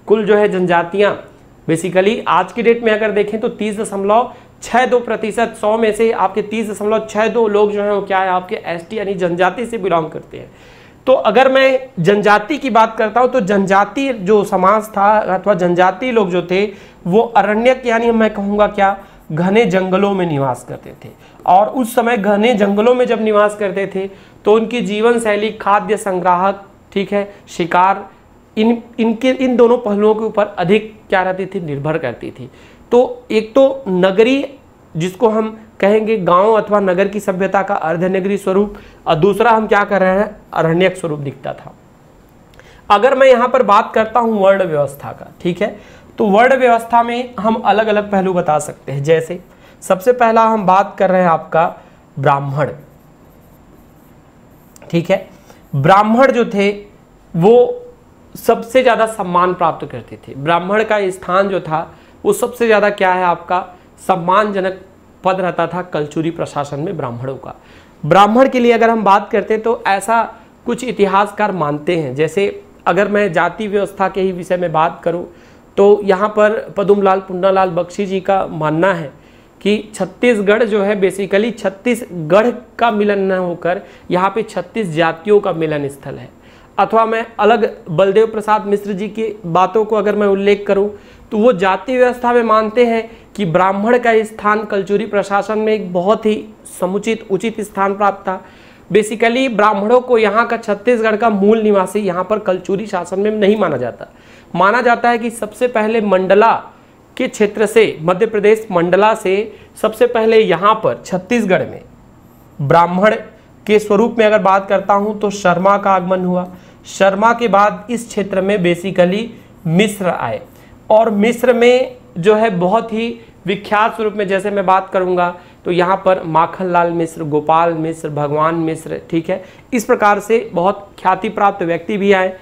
कुल जो है जनजातियां बेसिकली आज की डेट में अगर देखें तो 30.62% 100 में से आपके 30.62 लोग जो हैं वो क्या है आपके एसटी यानी जनजाति से बिलोंग करते हैं। तो अगर मैं जनजाति की बात करता हूं तो जनजाति जो समाज था अथवा जनजाति लोग जो थे वो अरण्यक यानी मैं कहूँगा क्या घने जंगलों में निवास करते थे। और उस समय घने जंगलों में जब निवास करते थे तो उनकी जीवन शैली खाद्य संग्राहक, ठीक है, शिकार, इन दोनों पहलुओं के ऊपर अधिक क्या रहती थी, निर्भर करती थी। तो एक तो नगरी जिसको हम कहेंगे गांव अथवा नगर की सभ्यता का अर्धनगरी स्वरूप, और दूसरा हम क्या कर रहे हैं अरण्यक स्वरूप दिखता था। अगर मैं यहाँ पर बात करता हूँ वर्ण व्यवस्था का, ठीक है, तो वर्ण व्यवस्था में हम अलग अलग पहलू बता सकते हैं। जैसे सबसे पहला हम बात कर रहे हैं आपका ब्राह्मण, ठीक है। ब्राह्मण जो थे वो सबसे ज्यादा सम्मान प्राप्त करते थे। ब्राह्मण का स्थान जो था वो सबसे ज्यादा क्या है आपका सम्मानजनक पद रहता था कलचुरी प्रशासन में ब्राह्मणों का। ब्राह्मण के लिए अगर हम बात करते हैं तो ऐसा कुछ इतिहासकार मानते हैं, जैसे अगर मैं जाति व्यवस्था के ही विषय में बात करूं तो यहाँ पर पदुमलाल पुन्नालाल बख्शी जी का मानना है कि छत्तीसगढ़ जो है बेसिकली छत्तीसगढ़ का मिलन न होकर यहाँ पे 36 जातियों का मिलन स्थल है। अथवा मैं अलग बलदेव प्रसाद मिश्र जी की बातों को अगर मैं उल्लेख करूं तो वो जाति व्यवस्था में मानते हैं कि ब्राह्मण का स्थान कलचुरी प्रशासन में एक बहुत ही समुचित उचित स्थान प्राप्त था। बेसिकली ब्राह्मणों को यहाँ का छत्तीसगढ़ का मूल निवासी यहाँ पर कलचुरी शासन में नहीं माना जाता। माना जाता है कि सबसे पहले मंडला के क्षेत्र से, मध्य प्रदेश मंडला से सबसे पहले यहाँ पर छत्तीसगढ़ में ब्राह्मण के स्वरूप में अगर बात करता हूँ तो शर्मा का आगमन हुआ। शर्मा के बाद इस क्षेत्र में बेसिकली मिस्र आए और मिस्र में जो है बहुत ही विख्यात स्वरूप में जैसे मैं बात करूंगा तो यहाँ पर माखनलाल मिश्र, गोपाल मिश्र, भगवान मिश्र, ठीक है, इस प्रकार से बहुत ख्याति प्राप्त व्यक्ति भी आए।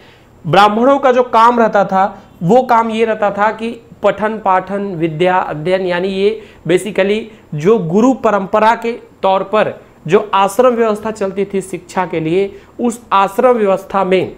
ब्राह्मणों का जो काम रहता था वो काम ये रहता था कि पठन पाठन विद्या अध्ययन, यानी ये बेसिकली जो गुरु परंपरा के तौर पर जो आश्रम व्यवस्था चलती थी शिक्षा के लिए, उस आश्रम व्यवस्था में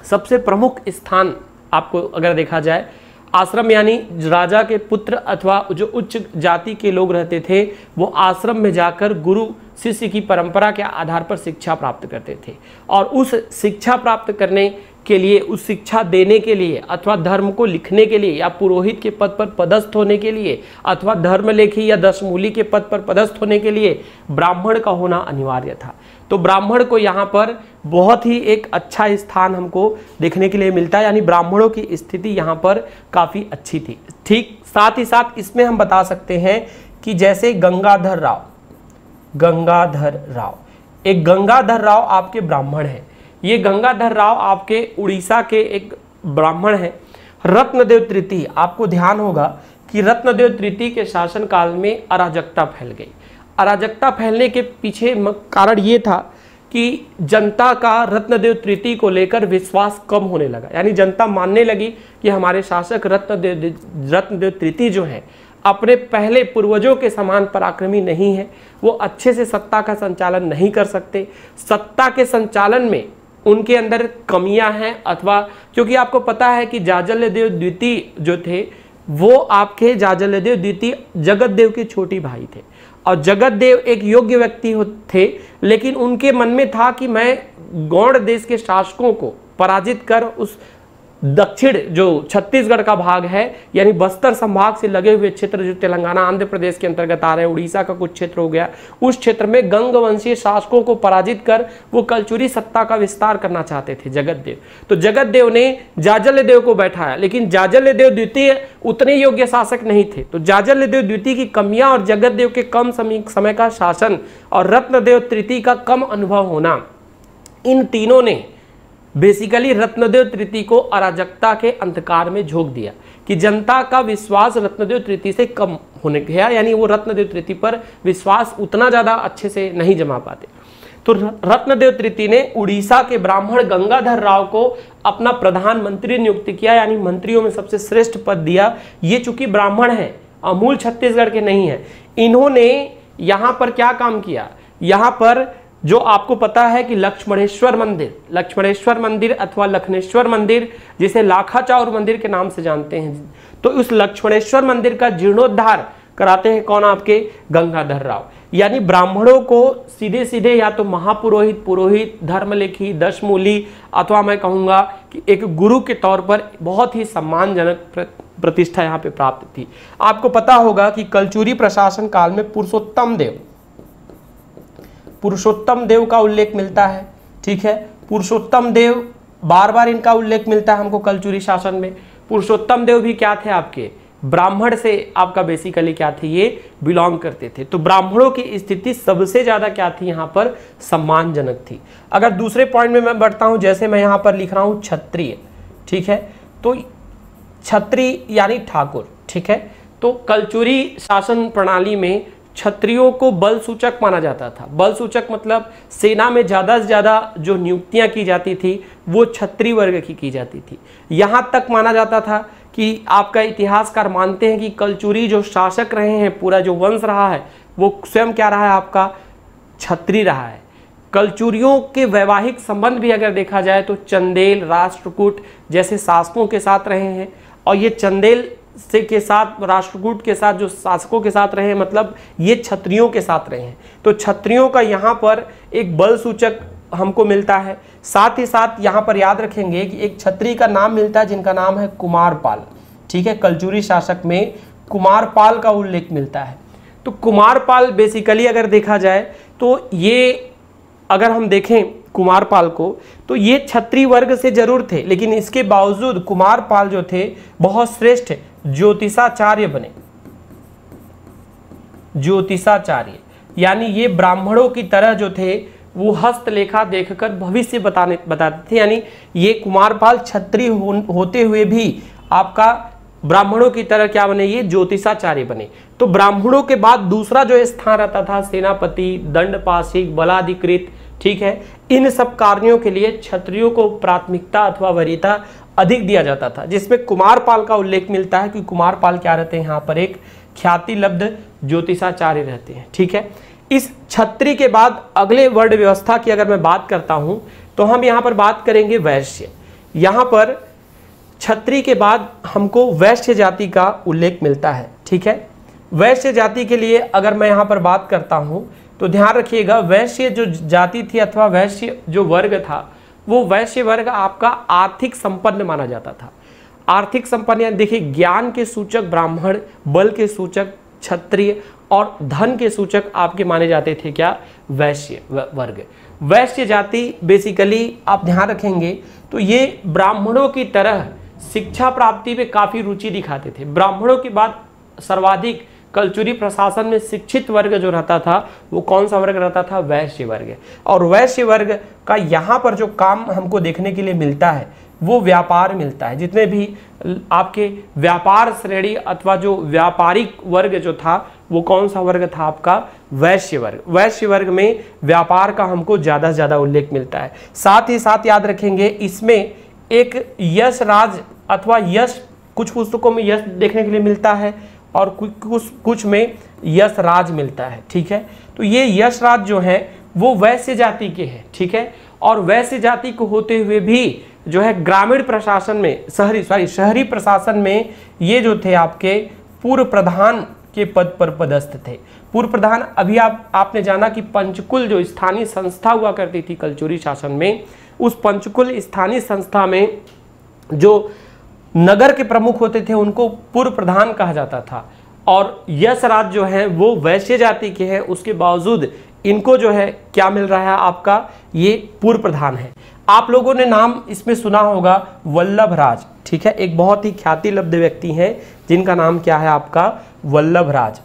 सबसे प्रमुख स्थान आपको अगर देखा जाए, आश्रम यानी राजा के पुत्र अथवा जो उच्च जाति के लोग रहते थे वो आश्रम में जाकर गुरु शिष्य की परंपरा के आधार पर शिक्षा प्राप्त करते थे। और उस शिक्षा प्राप्त करने के लिए, उस शिक्षा देने के लिए अथवा धर्म को लिखने के लिए या पुरोहित के पद पर पदस्थ होने के लिए अथवा धर्मलेखी या दशमूली के पद पर पदस्थ होने के लिए ब्राह्मण का होना अनिवार्य था। तो ब्राह्मण को यहाँ पर बहुत ही एक अच्छा स्थान हमको देखने के लिए मिलता है, यानी ब्राह्मणों की स्थिति यहाँ पर काफ़ी अच्छी थी। ठीक साथ ही साथ इसमें हम बता सकते हैं कि जैसे गंगाधर राव, एक गंगाधर राव आपके ब्राह्मण हैं। ये गंगाधर राव आपके उड़ीसा के एक ब्राह्मण हैं। रत्नदेव तृतीय, आपको ध्यान होगा कि रत्नदेव तृतीय के शासनकाल में अराजकता फैल गई। अराजकता फैलने के पीछे कारण ये था कि जनता का रत्नदेव तृतीय को लेकर विश्वास कम होने लगा, यानी जनता मानने लगी कि हमारे शासक रत्नदेव तृतीय जो है अपने पहले पूर्वजों के समान पराक्रमी नहीं है, वो अच्छे से सत्ता का संचालन नहीं कर सकते, सत्ता के संचालन में उनके अंदर कमियां हैं। अथवा क्योंकि आपको पता है कि जाजल्यदेव द्वितीय जो थे वो आपके जाजल्यदेव द्वितीय जगतदेव के छोटे भाई थे और जगतदेव एक योग्य व्यक्ति थे, लेकिन उनके मन में था कि मैं गौड़ देश के शासकों को पराजित कर उस दक्षिण जो छत्तीसगढ़ का भाग है यानी बस्तर संभाग से लगे हुए क्षेत्र जो तेलंगाना आंध्र प्रदेश के अंतर्गत आ रहे हैं, उड़ीसा का कुछ क्षेत्र हो गया, उस क्षेत्र में गंगवंशीय शासकों को पराजित कर वो कलचुरी सत्ता का विस्तार करना चाहते थे जगतदेव। तो जगतदेव ने जाजल्यदेव को बैठाया, लेकिन जाजल्यदेव द्वितीय उतने योग्य शासक नहीं थे। तो जाजल्यदेव द्वितीय की कमियां और जगतदेव के कम समय का शासन और रत्नदेव तृतीय का कम अनुभव होना, इन तीनों ने बेसिकली रत्नदेव तृतीय को अराजकता के अंधकार में झोंक दिया कि जनता का विश्वास रत्नदेव तृतीय से कम होने गया, यानी वो रत्नदेव तृतीय पर विश्वास उतना ज़्यादा अच्छे से नहीं जमा पाते। तो रत्नदेव तृतीय ने उड़ीसा के ब्राह्मण गंगाधर राव को अपना प्रधानमंत्री नियुक्त किया, यानी मंत्रियों में सबसे श्रेष्ठ पद दिया। ये चूंकि ब्राह्मण है, अमूल छत्तीसगढ़ के नहीं है, इन्होंने यहाँ पर क्या काम किया, यहाँ पर जो आपको पता है कि लक्ष्मणेश्वर मंदिर अथवा लखनेश्वर मंदिर, जिसे लाखाचाउर मंदिर के नाम से जानते हैं, तो उस लक्ष्मणेश्वर मंदिर का जीर्णोद्धार कराते हैं कौन, आपके गंगाधर राव। यानी ब्राह्मणों को सीधे सीधे या तो महापुरोहित, पुरोहित, धर्मलेखी, दशमूली अथवा मैं कहूँगा कि एक गुरु के तौर पर बहुत ही सम्मानजनक प्रतिष्ठा यहाँ पे प्राप्त थी। आपको पता होगा कि कलचुरी प्रशासन काल में पुरुषोत्तम देव का उल्लेख मिलता है, ठीक है। पुरुषोत्तम देव बार बार इनका उल्लेख मिलता है हमको कलचुरी शासन में। पुरुषोत्तम देव भी क्या थे, आपके ब्राह्मण से आपका बेसिकली क्या थे, ये बिलोंग करते थे। तो ब्राह्मणों की स्थिति सबसे ज्यादा क्या थी, यहाँ पर सम्मानजनक थी। अगर दूसरे पॉइंट में मैं बढ़ता हूं, जैसे मैं यहाँ पर लिख रहा हूं क्षत्रिय, ठीक है, तो क्षत्रिय यानी ठाकुर, ठीक है। तो कलचुरी शासन प्रणाली में क्षत्रियों को बल सूचक माना जाता था। बल सूचक मतलब सेना में ज़्यादा से ज़्यादा जो नियुक्तियां की जाती थी वो क्षत्रिय वर्ग की जाती थी। यहाँ तक माना जाता था कि आपका इतिहासकार मानते हैं कि कलचुरी जो शासक रहे हैं, पूरा जो वंश रहा है वो स्वयं क्या रहा है, आपका क्षत्रिय रहा है। कलचुरियों के वैवाहिक संबंध भी अगर देखा जाए तो चंदेल, राष्ट्रकूट जैसे शासकों के साथ रहे हैं। और ये चंदेल से के साथ, राष्ट्रकूट के साथ, जो शासकों के साथ रहे, मतलब ये क्षत्रियों के साथ रहे हैं। तो क्षत्रियों का यहाँ पर एक बल सूचक हमको मिलता है। साथ ही साथ यहाँ पर याद रखेंगे कि एक क्षत्रिय का नाम मिलता है जिनका नाम है कुमारपाल। ठीक है, कलचुरी शासक में कुमारपाल का उल्लेख मिलता है। तो कुमारपाल बेसिकली अगर देखा जाए तो ये, अगर हम देखें कुमारपाल को, तो ये क्षत्रिय वर्ग से जरूर थे, लेकिन इसके बावजूद कुमारपाल जो थे बहुत श्रेष्ठ ज्योतिषाचार्य बने। ज्योतिषाचार्य यानी ये ब्राह्मणों की तरह जो थे वो हस्तलेखा देखकर भविष्य बताते थे। यानी ये कुमारपाल क्षत्रिय होते हुए भी आपका ब्राह्मणों की तरह क्या बने, ये ज्योतिषाचार्य बने। तो ब्राह्मणों के बाद दूसरा जो स्थान रहता था सेनापति, दंडपाशिक, बलाधिकृत, ठीक है, इन सब कार्यों के लिए क्षत्रियों को प्राथमिकता अथवा वरीयता अधिक दिया जाता था, जिसमें कुमारपाल का उल्लेख मिलता है कि कुमारपाल क्या रहते हैं, यहाँ पर एक ख्यातिलब्ध ज्योतिषाचार्य रहते हैं। ठीक है, इस क्षत्रिय के बाद अगले वर्ण व्यवस्था की अगर मैं बात करता हूं तो हम यहाँ पर बात करेंगे वैश्य। यहाँ पर क्षत्रिय के बाद हमको वैश्य जाति का उल्लेख मिलता है। ठीक है, वैश्य जाति के लिए अगर मैं यहाँ पर बात करता हूँ तो ध्यान रखिएगा, वैश्य जो जाति थी अथवा वैश्य जो वर्ग था, वो वैश्य वर्ग आपका आर्थिक संपन्न माना जाता था। आर्थिक संपन्न यानी देखिए, ज्ञान के सूचक ब्राह्मण, बल के सूचक क्षत्रिय और धन के सूचक आपके माने जाते थे क्या, वैश्य वर्ग। वैश्य जाति बेसिकली आप ध्यान रखेंगे तो ये ब्राह्मणों की तरह शिक्षा प्राप्ति में काफी रुचि दिखाते थे। ब्राह्मणों के बाद सर्वाधिक कलचुरी प्रशासन में शिक्षित वर्ग जो रहता था वो कौन सा वर्ग रहता था, वैश्य वर्ग। और वैश्य वर्ग का यहाँ पर जो काम हमको देखने के लिए मिलता है वो व्यापार मिलता है। जितने भी आपके व्यापार श्रेणी अथवा जो व्यापारिक वर्ग जो था वो कौन सा वर्ग था आपका, वैश्य वर्ग। वैश्य वर्ग में व्यापार का हमको ज्यादा से ज्यादा उल्लेख मिलता है। साथ ही साथ याद रखेंगे इसमें एक यश राज अथवा यश, कुछ पुस्तकों में यश देखने के लिए मिलता है और कुछ में यश राज मिलता है। ठीक है, तो ये यश राज जो है वो वैश्य जाति के हैं। ठीक है, और वैश्य जाति को होते हुए भी जो है ग्रामीण प्रशासन में, शहरी प्रशासन में ये जो थे आपके पूर्व प्रधान के पद पर पदस्थ थे। पूर्व प्रधान, अभी आपने जाना कि पंचकुल जो स्थानीय संस्था हुआ करती थी कलचुरी शासन में, उस पंचकुल स्थानीय संस्था में जो नगर के प्रमुख होते थे उनको पूर्व प्रधान कहा जाता था। और यश राज जो है वो वैश्य जाति के हैं, उसके बावजूद इनको जो है क्या मिल रहा है आपका, ये पूर्व प्रधान है। आप लोगों ने नाम इसमें सुना होगा वल्लभ राज। ठीक है, एक बहुत ही ख्यातिलब्ध व्यक्ति हैं जिनका नाम क्या है आपका, वल्लभ राज।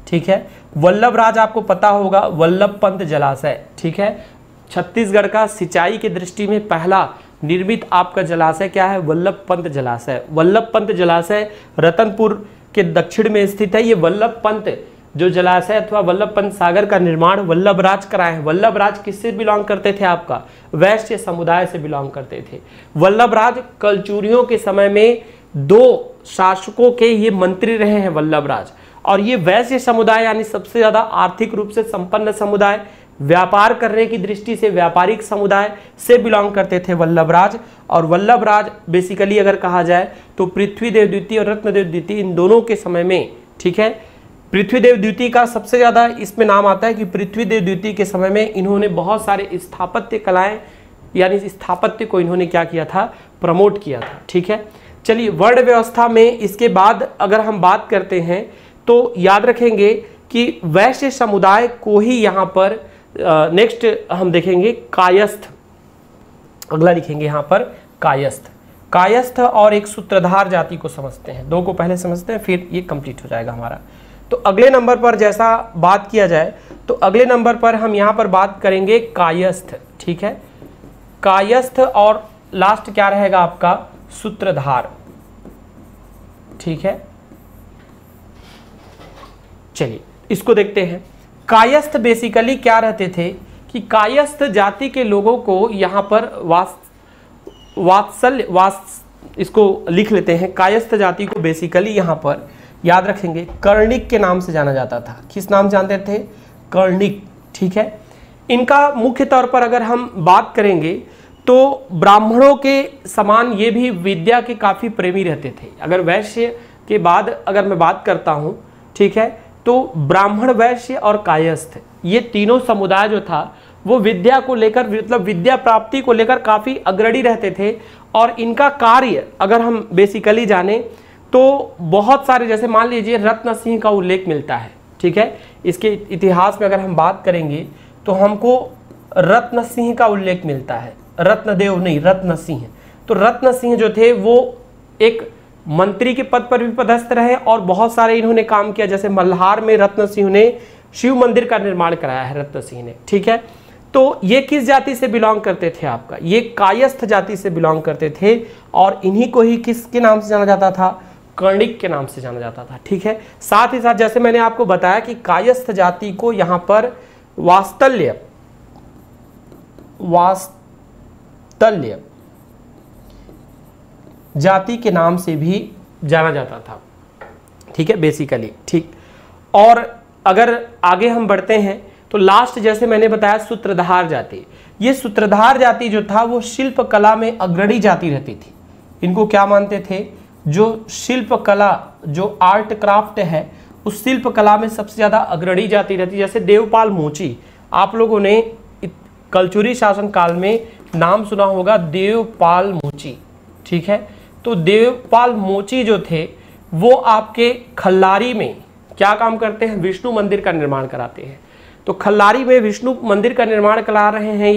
ठीक है, वल्लभ राज आपको पता होगा, वल्लभ पंत जलाशय। ठीक है, छत्तीसगढ़ का सिंचाई की दृष्टि में पहला निर्मित आपका जलाशय क्या है, वल्लभ पंत जलाशय। वल्लभ पंत जलाशय रतनपुर के दक्षिण में स्थित है। ये वल्लभ पंत जो जलाशय अथवा वल्लभ पंत सागर का निर्माण वल्लभ राज कराए हैं। वल्लभ राज किससे बिलोंग करते थे आपका, वैश्य समुदाय से बिलोंग करते थे। वल्लभ राज कलचुरियों के समय में 2 शासकों के ये मंत्री रहे हैं वल्लभ राज। और ये वैश्य समुदाय यानी सबसे ज्यादा आर्थिक रूप से संपन्न समुदाय, व्यापार करने की दृष्टि से व्यापारिक समुदाय से बिलोंग करते थे वल्लभ राज। और वल्लभ राज बेसिकली अगर कहा जाए तो पृथ्वीदेव द्वितीय और रत्नदेव द्वितीय इन दोनों के समय में, ठीक है, पृथ्वीदेव द्वितीय का सबसे ज्यादा इसमें नाम आता है कि पृथ्वीदेव द्वितीय के समय में इन्होंने बहुत सारे स्थापत्य कलाएं यानी स्थापत्य को इन्होंने क्या किया था, प्रमोट किया था। ठीक है, चलिए वर्ण व्यवस्था में इसके बाद अगर हम बात करते हैं तो याद रखेंगे कि वैश्य समुदाय को ही यहाँ पर नेक्स्ट हम देखेंगे कायस्थ, अगला लिखेंगे यहाँ पर कायस्थ। कायस्थ और एक सूत्रधार जाति को समझते हैं, 2 को पहले समझते हैं फिर ये कंप्लीट हो जाएगा हमारा। तो अगले नंबर पर जैसा बात किया जाए तो अगले नंबर पर हम यहाँ पर बात करेंगे कायस्थ। ठीक है, कायस्थ और लास्ट क्या रहेगा आपका, सूत्रधार। ठीक है, चलिए इसको देखते हैं। कायस्थ बेसिकली क्या रहते थे कि कायस्थ जाति के लोगों को यहाँ पर इसको लिख लेते हैं। कायस्थ जाति को बेसिकली यहाँ पर याद रखेंगे कर्णिक के नाम से जाना जाता था। किस नाम जानते थे, कर्णिक। ठीक है, इनका मुख्य तौर पर अगर हम बात करेंगे तो ब्राह्मणों के समान ये भी विद्या के काफ़ी प्रेमी रहते थे। अगर वैश्य के बाद अगर मैं बात करता हूँ, ठीक है, तो ब्राह्मण, वैश्य और कायस्थ, ये तीनों समुदाय जो था वो विद्या को लेकर, मतलब विद्या प्राप्ति को लेकर काफ़ी अग्रणी रहते थे। और इनका कार्य अगर हम बेसिकली जाने तो बहुत सारे, जैसे मान लीजिए रत्न सिंह का उल्लेख मिलता है, ठीक है, इसके इतिहास में अगर हम बात करेंगे तो हमको रत्न सिंह का उल्लेख मिलता है, रत्नदेव नहीं, रत्न सिंह। तो रत्न सिंह जो थे वो एक मंत्री के पद पर भी पदस्थ रहे और बहुत सारे इन्होंने काम किया। जैसे मल्हार में रत्न सिंह ने शिव मंदिर का निर्माण कराया है, रत्न सिंह ने, ठीक है। तो ये किस जाति से बिलोंग करते थे आपका, ये कायस्थ जाति से बिलोंग करते थे और इन्हीं को ही किसके नाम से जाना जाता था, कर्णिक के नाम से जाना जाता था, ठीक है। साथ ही साथ जैसे मैंने आपको बताया कि कायस्थ जाति को यहां पर वात्सल्य जाति के नाम से भी जाना जाता था, ठीक है, बेसिकली, ठीक। और अगर आगे हम बढ़ते हैं तो लास्ट जैसे मैंने बताया सूत्रधार जाति, ये सूत्रधार जाति जो था वो शिल्प कला में अग्रणी जाति रहती थी। इनको क्या मानते थे, जो शिल्प कला, जो आर्ट क्राफ्ट है, उस शिल्प कला में सबसे ज़्यादा अग्रणी जाति रहती। जैसे देवपाल मोची, आप लोगों ने कलचुरी शासन काल में नाम सुना होगा, देवपाल मोची, ठीक है। तो देवपाल मोची जो थे वो आपके खल्लारी में क्या काम करते हैं, विष्णु मंदिर का निर्माण कराते हैं। तो खल्लारी में विष्णु मंदिर का निर्माण करा रहे हैं,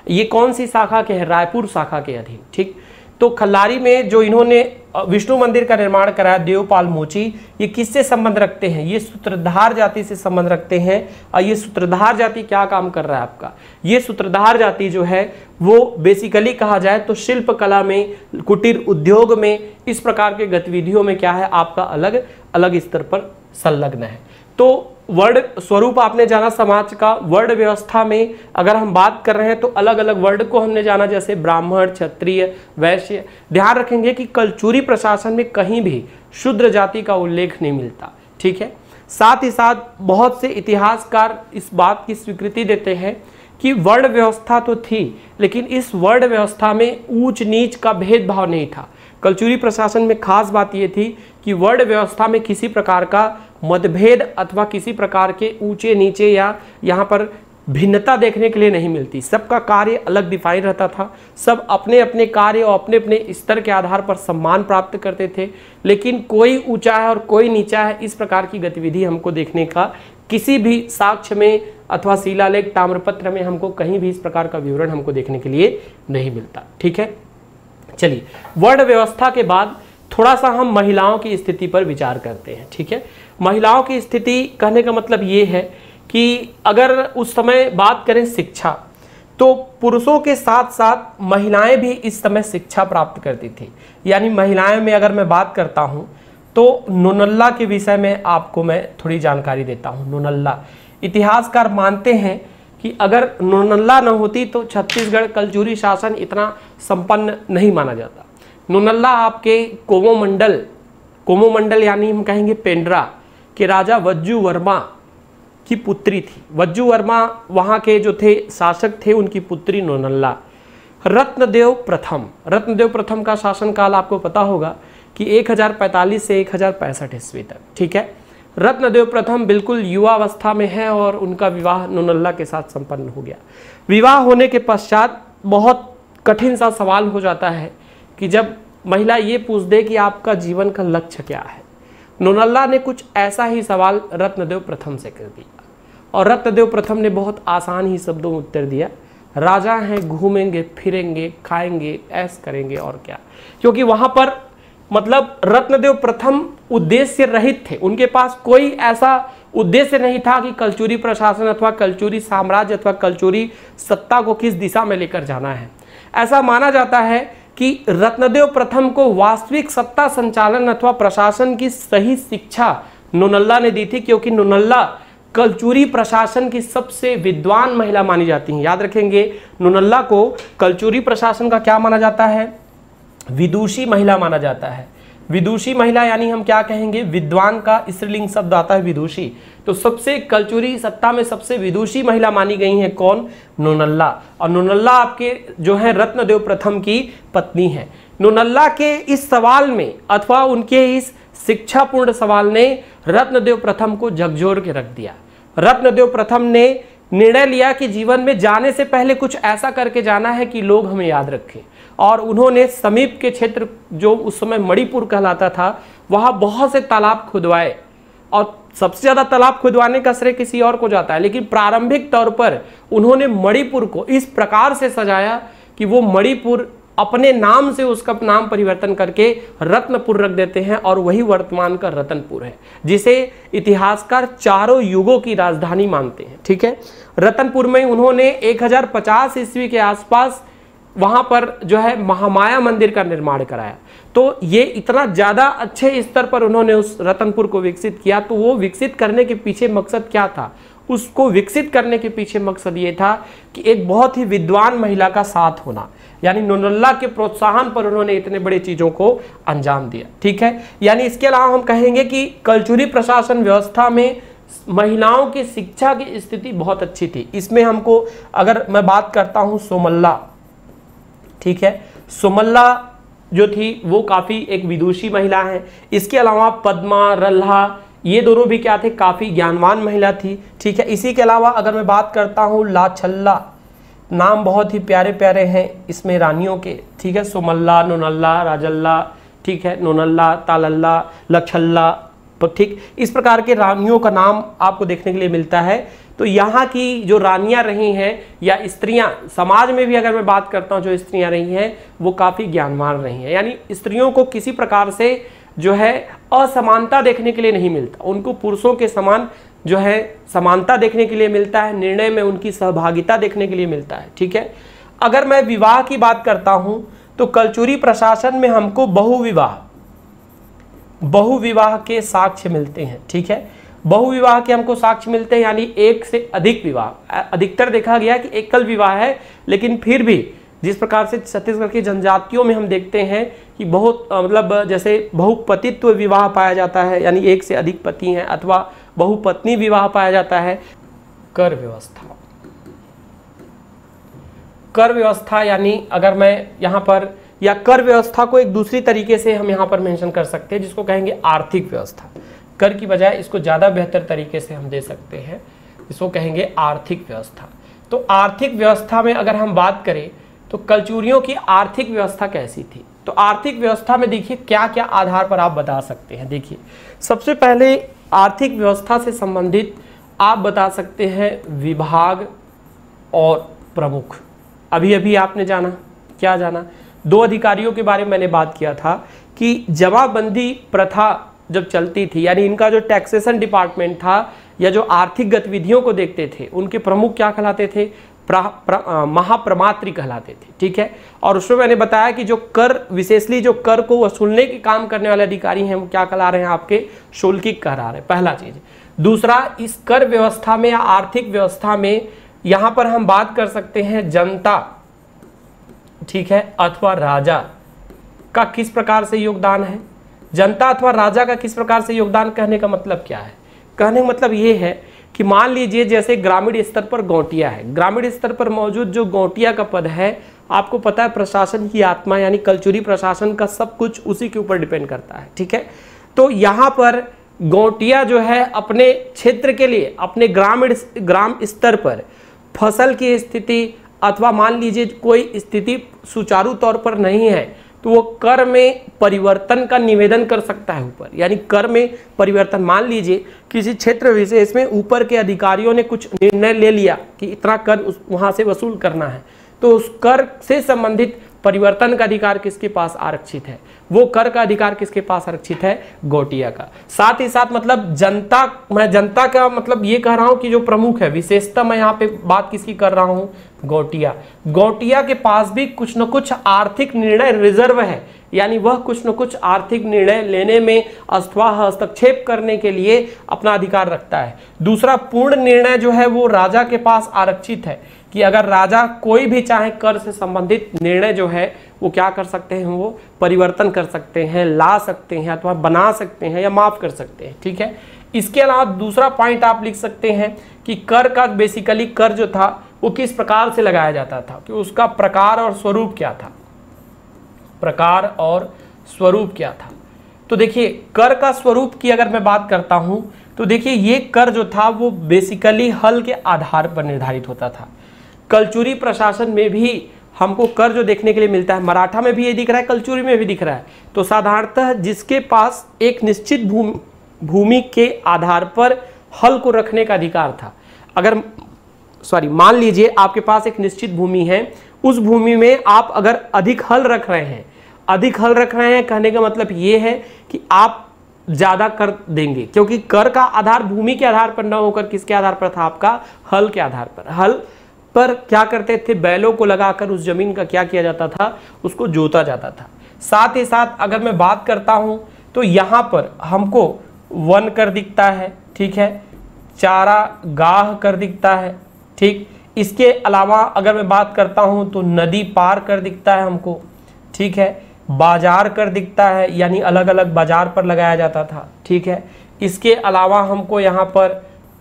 ये कौन सी शाखा के हैं, रायपुर शाखा के अधीन, ठीक। तो खल्लारी में जो इन्होंने विष्णु मंदिर का निर्माण कराया, देवपाल मोची, ये किससे संबंध रखते हैं, ये सूत्रधार जाति से संबंध रखते हैं। और ये सूत्रधार जाति क्या काम कर रहा है आपका, ये सूत्रधार जाति जो है वो बेसिकली कहा जाए तो शिल्प कला में, कुटीर उद्योग में, इस प्रकार के गतिविधियों में क्या है आपका अलग अलग स्तर पर संलग्न है। तो वर्ण स्वरूप आपने जाना समाज का, वर्ण व्यवस्था में अगर हम बात कर रहे हैं तो अलग अलग वर्ण को हमने जाना, जैसे ब्राह्मण, क्षत्रिय, वैश्य। ध्यान रखेंगे कि कलचुरी प्रशासन में कहीं भी शूद्र जाति का उल्लेख नहीं मिलता, ठीक है। साथ ही साथ बहुत से इतिहासकार इस बात की स्वीकृति देते हैं कि वर्ण व्यवस्था तो थी, लेकिन इस वर्ण व्यवस्था में ऊंच नीच का भेदभाव नहीं था। कलचुरी प्रशासन में खास बात यह थी कि वर्ण व्यवस्था में किसी प्रकार का मतभेद अथवा किसी प्रकार के ऊंचे नीचे या यहाँ पर भिन्नता देखने के लिए नहीं मिलती। सबका कार्य अलग डिफाइन रहता था, सब अपने अपने कार्य और अपने अपने स्तर के आधार पर सम्मान प्राप्त करते थे। लेकिन कोई ऊंचा है और कोई नीचा है, इस प्रकार की गतिविधि हमको देखने का किसी भी साक्ष्य में अथवा शिलालेख, ताम्रपत्र में हमको कहीं भी इस प्रकार का विवरण हमको देखने के लिए नहीं मिलता, ठीक है। चलिए, वर्ण व्यवस्था के बाद थोड़ा सा हम महिलाओं की स्थिति पर विचार करते हैं, ठीक है। महिलाओं की स्थिति कहने का मतलब ये है कि अगर उस समय बात करें शिक्षा, तो पुरुषों के साथ साथ महिलाएं भी इस समय शिक्षा प्राप्त करती थी। यानी महिलाएं में अगर मैं बात करता हूं तो नूनल्ला के विषय में आपको मैं थोड़ी जानकारी देता हूं। नूनल्ला, इतिहासकार मानते हैं कि अगर नूनल्ला न होती तो छत्तीसगढ़ कलचुरी शासन इतना संपन्न नहीं माना जाता। नूनल्ला आपके कोमोमंडल यानी हम कहेंगे पेंड्रा के राजा वज्जू वर्मा की पुत्री थी। वज्जू वर्मा वहाँ के जो थे शासक थे, उनकी पुत्री नूनल्ला। रत्नदेव प्रथम का शासनकाल आपको पता होगा कि 1045 से 1065 ईस्वी तक, ठीक है। रत्नदेव प्रथम बिल्कुल युवावस्था में है और उनका विवाह नूनल्ला के साथ संपन्न हो गया। विवाह होने के पश्चात बहुत कठिन सा सवाल हो जाता है कि जब महिला ये पूछ दे कि आपका जीवन का लक्ष्य क्या है। नूनल्ला ने कुछ ऐसा ही सवाल रत्नदेव प्रथम से कर दिया और रत्नदेव प्रथम ने बहुत आसान ही शब्दों में उत्तर दिया, राजा हैं, घूमेंगे फिरेंगे, खाएंगे, ऐश करेंगे और क्या। क्योंकि वहां पर मतलब रत्नदेव प्रथम उद्देश्य रहित थे, उनके पास कोई ऐसा उद्देश्य नहीं था कि कलचुरी प्रशासन अथवा कलचुरी साम्राज्य अथवा कलचुरी सत्ता को किस दिशा में लेकर जाना है। ऐसा माना जाता है कि रत्नदेव प्रथम को वास्तविक सत्ता संचालन अथवा प्रशासन की सही शिक्षा नूनल्ला ने दी थी, क्योंकि नूनल्ला कलचुरी प्रशासन की सबसे विद्वान महिला मानी जाती हैं। याद रखेंगे, नूनल्ला को कलचुरी प्रशासन का क्या माना जाता है, विदुषी महिला माना जाता है। विदुषी महिला यानी हम क्या कहेंगे, विद्वान का स्त्रीलिंग शब्द आता है विदुषी। तो सबसे कलचुरी सत्ता में सबसे विदुषी महिला मानी गई है कौन, नोनल्ला। और नोनल्ला आपके जो है रत्नदेव प्रथम की पत्नी है। नोनल्ला के इस सवाल में अथवा उनके इस शिक्षापूर्ण सवाल ने रत्नदेव प्रथम को झकझोर के रख दिया। रत्नदेव प्रथम ने निर्णय लिया कि जीवन में जाने से पहले कुछ ऐसा करके जाना है कि लोग हमें याद रखें। और उन्होंने समीप के क्षेत्र जो उस समय मणिपुर कहलाता था, वहां बहुत से तालाब खुदवाए। और सबसे ज्यादा तालाब खुदवाने का श्रेय किसी और को जाता है, लेकिन प्रारंभिक तौर पर उन्होंने मणिपुर को इस प्रकार से सजाया कि वो मणिपुर अपने नाम से उसका नाम परिवर्तन करके रत्नपुर रख देते हैं, और वही वर्तमान का रतनपुर है, जिसे इतिहासकार चारों युगों की राजधानी मानते हैं। ठीक है, रतनपुर में उन्होंने 1050 ईस्वी के आसपास वहां पर जो है महामाया मंदिर का निर्माण कराया। तो ये इतना ज्यादा अच्छे स्तर पर उन्होंने उस रतनपुर को विकसित किया। तो वो विकसित करने के पीछे मकसद क्या था, उसको विकसित करने के पीछे मकसद ये था कि एक बहुत ही विद्वान महिला का साथ होना, यानी नोनल्ला के प्रोत्साहन पर उन्होंने इतने बड़े चीजों को अंजाम दिया। ठीक है, यानी इसके अलावा हम कहेंगे कि कलचुरी प्रशासन व्यवस्था में महिलाओं की शिक्षा की स्थिति बहुत अच्छी थी। इसमें हमको अगर मैं बात करता हूं सोमल्ला, ठीक है, सोमल्ला जो थी वो काफी एक विदुषी महिला है। इसके अलावा पद्मा, रल्हा, ये दोनों भी क्या थे, काफी ज्ञानवान महिला थी। ठीक है, इसी के अलावा अगर मैं बात करता हूँ लाछल्ला, नाम बहुत ही प्यारे प्यारे हैं इसमें रानियों के। ठीक है, सोमल्ला, नोनल्ला, राजल्ला, ठीक है, नोनल्ला, तालल्ला, लक्षल्ला, ठीक, इस प्रकार के रानियों का नाम आपको देखने के लिए मिलता है। तो यहाँ की जो रानियां रही हैं या स्त्रियां, समाज में भी अगर मैं बात करता हूँ जो स्त्रियां रही हैं वो काफी ज्ञानवान रही हैं। यानी स्त्रियों को किसी प्रकार से जो है असमानता देखने के लिए नहीं मिलता, उनको पुरुषों के समान जो है समानता देखने के लिए मिलता है, निर्णय में उनकी सहभागिता देखने के लिए मिलता है। ठीक है, अगर मैं विवाह की बात करता हूं तो कलचुरी प्रशासन में हमको बहुविवाह के साक्ष्य मिलते हैं। ठीक है, बहुविवाह के हमको साक्ष्य मिलते हैं, यानी एक से अधिक विवाह। अधिकतर देखा गया कि एकल विवाह है, लेकिन फिर भी जिस प्रकार से छत्तीसगढ़ की जनजातियों में हम देखते हैं कि बहुत मतलब जैसे बहुपतित्व विवाह पाया जाता है, यानी एक से अधिक पति हैं, अथवा बहुपत्नी विवाह पाया जाता है। कर व्यवस्था, कर व्यवस्था यानी अगर मैं यहाँ पर, या कर व्यवस्था को एक दूसरी तरीके से हम यहाँ पर मेंशन कर सकते हैं, जिसको कहेंगे आर्थिक व्यवस्था। कर की बजाय इसको ज़्यादा बेहतर तरीके से हम दे सकते हैं, इसको कहेंगे आर्थिक व्यवस्था। तो आर्थिक व्यवस्था में अगर हम बात करें तो कलचुरियों की आर्थिक व्यवस्था कैसी थी, तो आर्थिक व्यवस्था में देखिए क्या क्या आधार पर आप बता सकते हैं। देखिए, सबसे पहले आर्थिक व्यवस्था से संबंधित आप बता सकते हैं विभाग और प्रमुख। अभी अभी आपने जाना, क्या जाना, दो अधिकारियों के बारे में मैंने बात किया था कि जमाबंदी प्रथा जब चलती थी, यानी इनका जो टैक्सेशन डिपार्टमेंट था या जो आर्थिक गतिविधियों को देखते थे, उनके प्रमुख क्या कहलाते थे, महाप्रमात्री कहलाते थे। ठीक है, और उसमें मैंने बताया कि जो कर विशेषली जो कर को वसूलने के काम करने वाले अधिकारी हैं वो क्या कहला रहे हैं, आपके शुल्किक कहला रहे हैं, पहला चीज। दूसरा, इस कर व्यवस्था में या आर्थिक व्यवस्था में यहां पर हम बात कर सकते हैं जनता, ठीक है, अथवा राजा का किस प्रकार से योगदान है। जनता अथवा राजा का किस प्रकार से योगदान, कहने का मतलब क्या है, कहने का मतलब ये है कि मान लीजिए जैसे ग्रामीण स्तर पर गौटिया है, ग्रामीण स्तर पर मौजूद जो गौटिया का पद है, आपको पता है प्रशासन की आत्मा, यानी कलचुरी प्रशासन का सब कुछ उसी के ऊपर डिपेंड करता है। ठीक है, तो यहाँ पर गौटिया जो है अपने क्षेत्र के लिए, अपने ग्राम स्तर पर फसल की स्थिति अथवा मान लीजिए कोई स्थिति सुचारू तौर पर नहीं है, तो वो कर में परिवर्तन का निवेदन कर सकता है ऊपर, यानी कर में परिवर्तन। मान लीजिए किसी क्षेत्र विशेष में ऊपर के अधिकारियों ने कुछ निर्णय ले लिया कि इतना कर वहां से वसूल करना है, तो उस कर से संबंधित परिवर्तन का अधिकार किसके पास आरक्षित है, वो कर का अधिकार किसके पास आरक्षित है, गौटिया का। साथ ही साथ मतलब जनता, मैं जनता का मतलब ये कह रहा हूं कि जो प्रमुख है, विशेषता मैं यहाँ पे बात किसकी कर रहा हूं, गौटिया। गौटिया के पास भी कुछ न कुछ आर्थिक निर्णय रिजर्व है, यानी वह कुछ न कुछ आर्थिक निर्णय लेने में अथवा हस्तक्षेप करने के लिए अपना अधिकार रखता है। दूसरा, पूर्ण निर्णय जो है वो राजा के पास आरक्षित है कि अगर राजा कोई भी चाहे कर से संबंधित निर्णय जो है वो क्या कर सकते हैं, वो परिवर्तन कर सकते हैं, ला सकते हैं अथवा बना सकते हैं या माफ कर सकते हैं। ठीक है, इसके अलावा दूसरा पॉइंट आप लिख सकते हैं कि कर का बेसिकली कर जो था वो किस प्रकार से लगाया जाता था, कि उसका प्रकार और स्वरूप क्या था, प्रकार और स्वरूप क्या था। तो देखिए कर का स्वरूप की अगर मैं बात करता हूं तो देखिए ये कर जो था वो बेसिकली हल के आधार पर निर्धारित होता था। कलचुरी प्रशासन में भी हमको कर जो देखने के लिए मिलता है, मराठा में भी ये दिख रहा है, कलचुरी में भी दिख रहा है। तो साधारणतः जिसके पास एक निश्चित भूमि के आधार पर हल को रखने का अधिकार था, अगर मान लीजिए आपके पास एक निश्चित भूमि है, उस भूमि में आप अगर अधिक हल रख रहे हैं, अधिक हल रख रहे हैं कहने का मतलब ये है कि आप ज्यादा कर देंगे, क्योंकि कर का आधार भूमि के आधार पर न होकर किसके आधार पर था, आपका हल के आधार पर। हल पर क्या करते थे, बैलों को लगाकर उस जमीन का क्या किया जाता था, उसको जोता जाता था। साथ ही साथ अगर मैं बात करता हूं तो यहां पर हमको वन कर दिखता है, ठीक है, चारागाह कर दिखता है, ठीक। इसके अलावा अगर मैं बात करता हूं तो नदी पार कर दिखता है हमको, ठीक है, बाजार कर दिखता है, यानी अलग अलग बाजार पर लगाया जाता था, ठीक है। इसके अलावा हमको यहाँ पर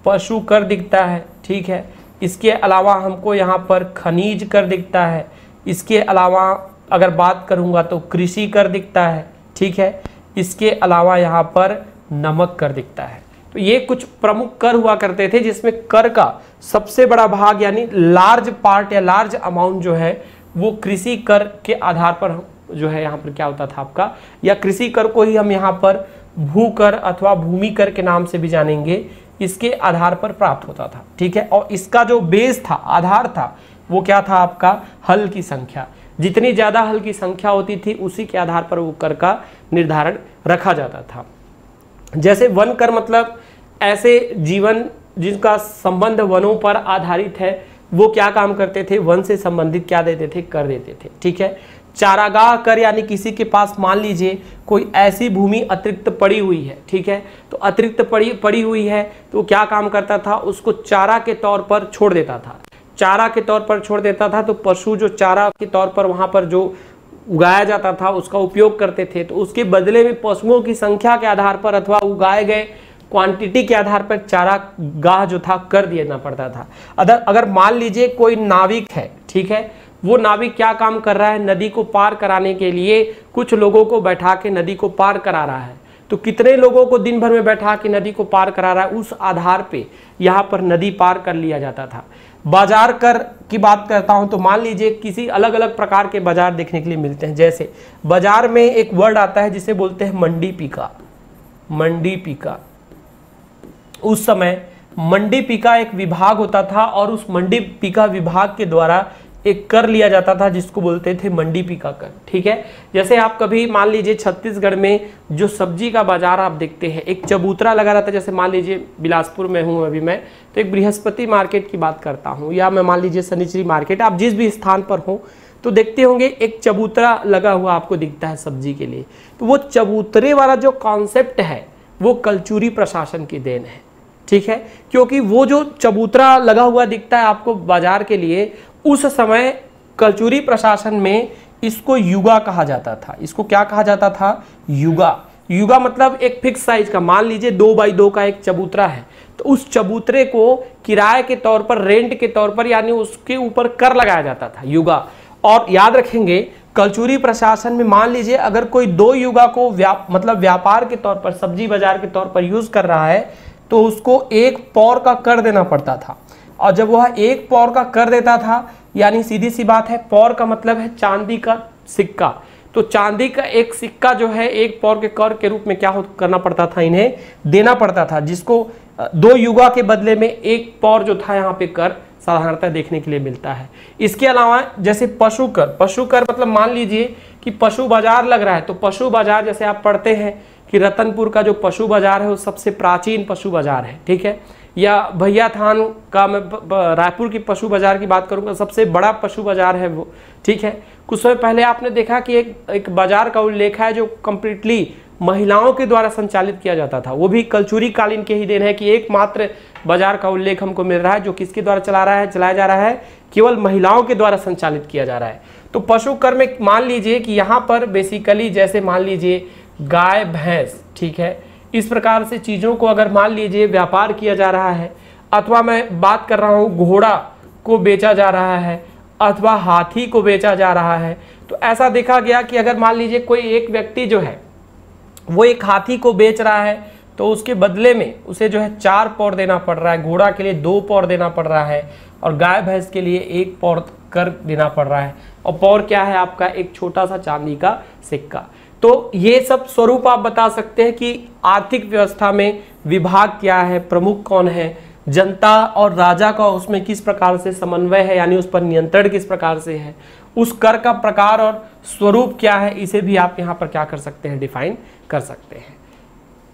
पशु कर दिखता है, ठीक है। इसके अलावा हमको यहाँ पर खनिज कर दिखता है। इसके अलावा अगर बात करूँगा तो कृषि कर दिखता है, ठीक है। इसके अलावा यहाँ पर नमक कर दिखता है। तो ये कुछ प्रमुख कर हुआ करते थे जिसमें कर का सबसे बड़ा भाग यानी लार्ज पार्ट या लार्ज अमाउंट जो है वो कृषि कर के आधार पर जो है यहाँ पर क्या होता था आपका, या कृषि कर को ही हम यहाँ पर भू कर अथवा भूमि कर के नाम से भी जानेंगे, इसके आधार पर प्राप्त होता था, ठीक है। और इसका जो बेस था, आधार था, वो क्या था आपका, हल की संख्या। जितनी ज्यादा हल की संख्या होती थी उसी के आधार पर वो कर का निर्धारण रखा जाता था। जैसे वन कर मतलब ऐसे जीवन जिनका संबंध वनों पर आधारित है, वो क्या काम करते थे, वन से संबंधित क्या देते थे, कर देते थे, ठीक है। चारागाह कर यानी किसी के पास मान लीजिए कोई ऐसी भूमि अतिरिक्त पड़ी हुई है, ठीक है, तो अतिरिक्त पड़ी हुई है तो क्या काम करता था, उसको चारा के तौर पर छोड़ देता था। चारा के तौर पर छोड़ देता था तो पशु जो चारा के तौर पर वहां पर जो उगाया जाता था उसका उपयोग करते थे, तो उसके बदले में पशुओं की संख्या के आधार पर अथवा उगाए गए क्वांटिटी के आधार पर चारागाह जो था कर देना पड़ता था। अगर मान लीजिए कोई नाविक है, ठीक है, वो नाविक क्या काम कर रहा है, नदी को पार कराने के लिए कुछ लोगों को बैठा के नदी को पार करा रहा है, तो कितने लोगों को दिन भर में बैठा के नदी को पार करा रहा है, उस आधार पे यहाँ पर नदी पार कर लिया जाता था। बाजार कर की बात करता हूं तो मान लीजिए किसी अलग अलग प्रकार के बाजार देखने के लिए मिलते हैं। जैसे बाजार में एक वर्ड आता है जिसे बोलते हैं मंडी पीका। मंडी पीका, उस समय मंडी पीका एक विभाग होता था और उस मंडी पीका विभाग के द्वारा एक कर लिया जाता था जिसको बोलते थे मंडी पीका कर, ठीक है। जैसे आप कभी मान लीजिए छत्तीसगढ़ में जो सब्जी का बाजार आप देखते हैं, एक चबूतरा लगा रहता है। जैसे मान लीजिए बिलासपुर में हूँ अभी मैं, तो एक बृहस्पति मार्केट की बात करता हूँ, या मैं मान लीजिए शनिचरी मार्केट, आप जिस भी स्थान पर हो तो देखते होंगे एक चबूतरा लगा हुआ आपको दिखता है सब्जी के लिए। तो वो चबूतरे वाला जो कॉन्सेप्ट है वो कलचुरी प्रशासन की देन है, ठीक है, क्योंकि वो जो चबूतरा लगा हुआ दिखता है आपको बाजार के लिए, उस समय कलचुरी प्रशासन में इसको युगा कहा जाता था। इसको क्या कहा जाता था, युगा। युगा मतलब एक फिक्स साइज का, मान लीजिए 2x2 का एक चबूतरा है, तो उस चबूतरे को किराए के तौर पर, रेंट के तौर पर, यानी उसके ऊपर कर लगाया जाता था, युगा। और याद रखेंगे कलचुरी प्रशासन में मान लीजिए अगर कोई 2 युगा को मतलब व्यापार के तौर पर, सब्जी बाजार के तौर पर यूज कर रहा है तो उसको 1 पौर का कर देना पड़ता था। और जब वह 1 पौर का कर देता था, यानी सीधी सी बात है, पौर का मतलब है चांदी का सिक्का, तो चांदी का एक सिक्का जो है 1 पौर के कर के रूप में क्या करना पड़ता था, इन्हें देना पड़ता था, जिसको 2 युगा के बदले में 1 पौर जो था यहाँ पे कर साधारणतः देखने के लिए मिलता है। इसके अलावा जैसे पशु कर, पशु कर मतलब मान लीजिए कि पशु बाजार लग रहा है, तो पशु बाजार जैसे आप पढ़ते हैं कि रतनपुर का जो पशु बाजार है वो सबसे प्राचीन पशु बाजार है, ठीक है, या भैया थान का, मैं रायपुर की पशु बाजार की बात करूंगा, सबसे बड़ा पशु बाजार है वो, ठीक है। कुछ समय पहले आपने देखा कि एक बाजार का उल्लेख है जो कंप्लीटली महिलाओं के द्वारा संचालित किया जाता था, वो भी कलचुरी कालीन के ही देन है कि एकमात्र बाजार का उल्लेख हमको मिल रहा है जो किसके द्वारा चलाया जा रहा है, केवल महिलाओं के द्वारा संचालित किया जा रहा है। तो पशु कर में मान लीजिए कि यहाँ पर बेसिकली जैसे मान लीजिए गाय भैंस, ठीक है, इस प्रकार से चीज़ों को अगर मान लीजिए व्यापार किया जा रहा है, अथवा मैं बात कर रहा हूँ घोड़ा को बेचा जा रहा है अथवा हाथी को बेचा जा रहा है, तो ऐसा देखा गया कि अगर मान लीजिए कोई एक व्यक्ति जो है वो एक हाथी को बेच रहा है तो उसके बदले में उसे जो है 4 पौर देना पड़ रहा है, घोड़ा के लिए 2 पौर देना पड़ रहा है और गाय भैंस के लिए 1 पौर कर देना पड़ रहा है। और पौर क्या है आपका? एक छोटा सा चांदी का सिक्का। तो ये सब स्वरूप आप बता सकते हैं कि आर्थिक व्यवस्था में विभाग क्या है, प्रमुख कौन है, जनता और राजा का उसमें किस प्रकार से समन्वय है, यानी उस पर नियंत्रण किस प्रकार से है, उस कर का प्रकार और स्वरूप क्या है, इसे भी आप यहाँ पर क्या कर सकते हैं? डिफाइन कर सकते हैं।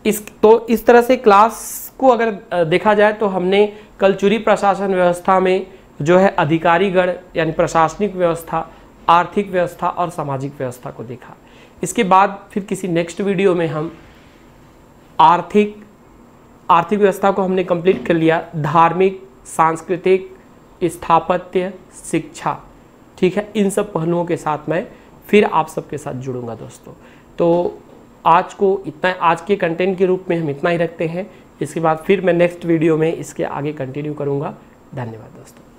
इस तरह से क्लास को अगर देखा जाए तो हमने कलचुरी प्रशासन व्यवस्था में जो है अधिकारीगण यानी प्रशासनिक व्यवस्था, आर्थिक व्यवस्था और सामाजिक व्यवस्था को देखा। इसके बाद फिर किसी नेक्स्ट वीडियो में हम आर्थिक व्यवस्था को हमने कंप्लीट कर लिया, धार्मिक, सांस्कृतिक, स्थापत्य, शिक्षा, ठीक है, इन सब पहलुओं के साथ मैं फिर आप सबके साथ जुड़ूंगा दोस्तों। तो आज के कंटेंट के रूप में हम इतना ही रखते हैं। इसके बाद फिर मैं नेक्स्ट वीडियो में इसके आगे कंटिन्यू करूंगा। धन्यवाद दोस्तों।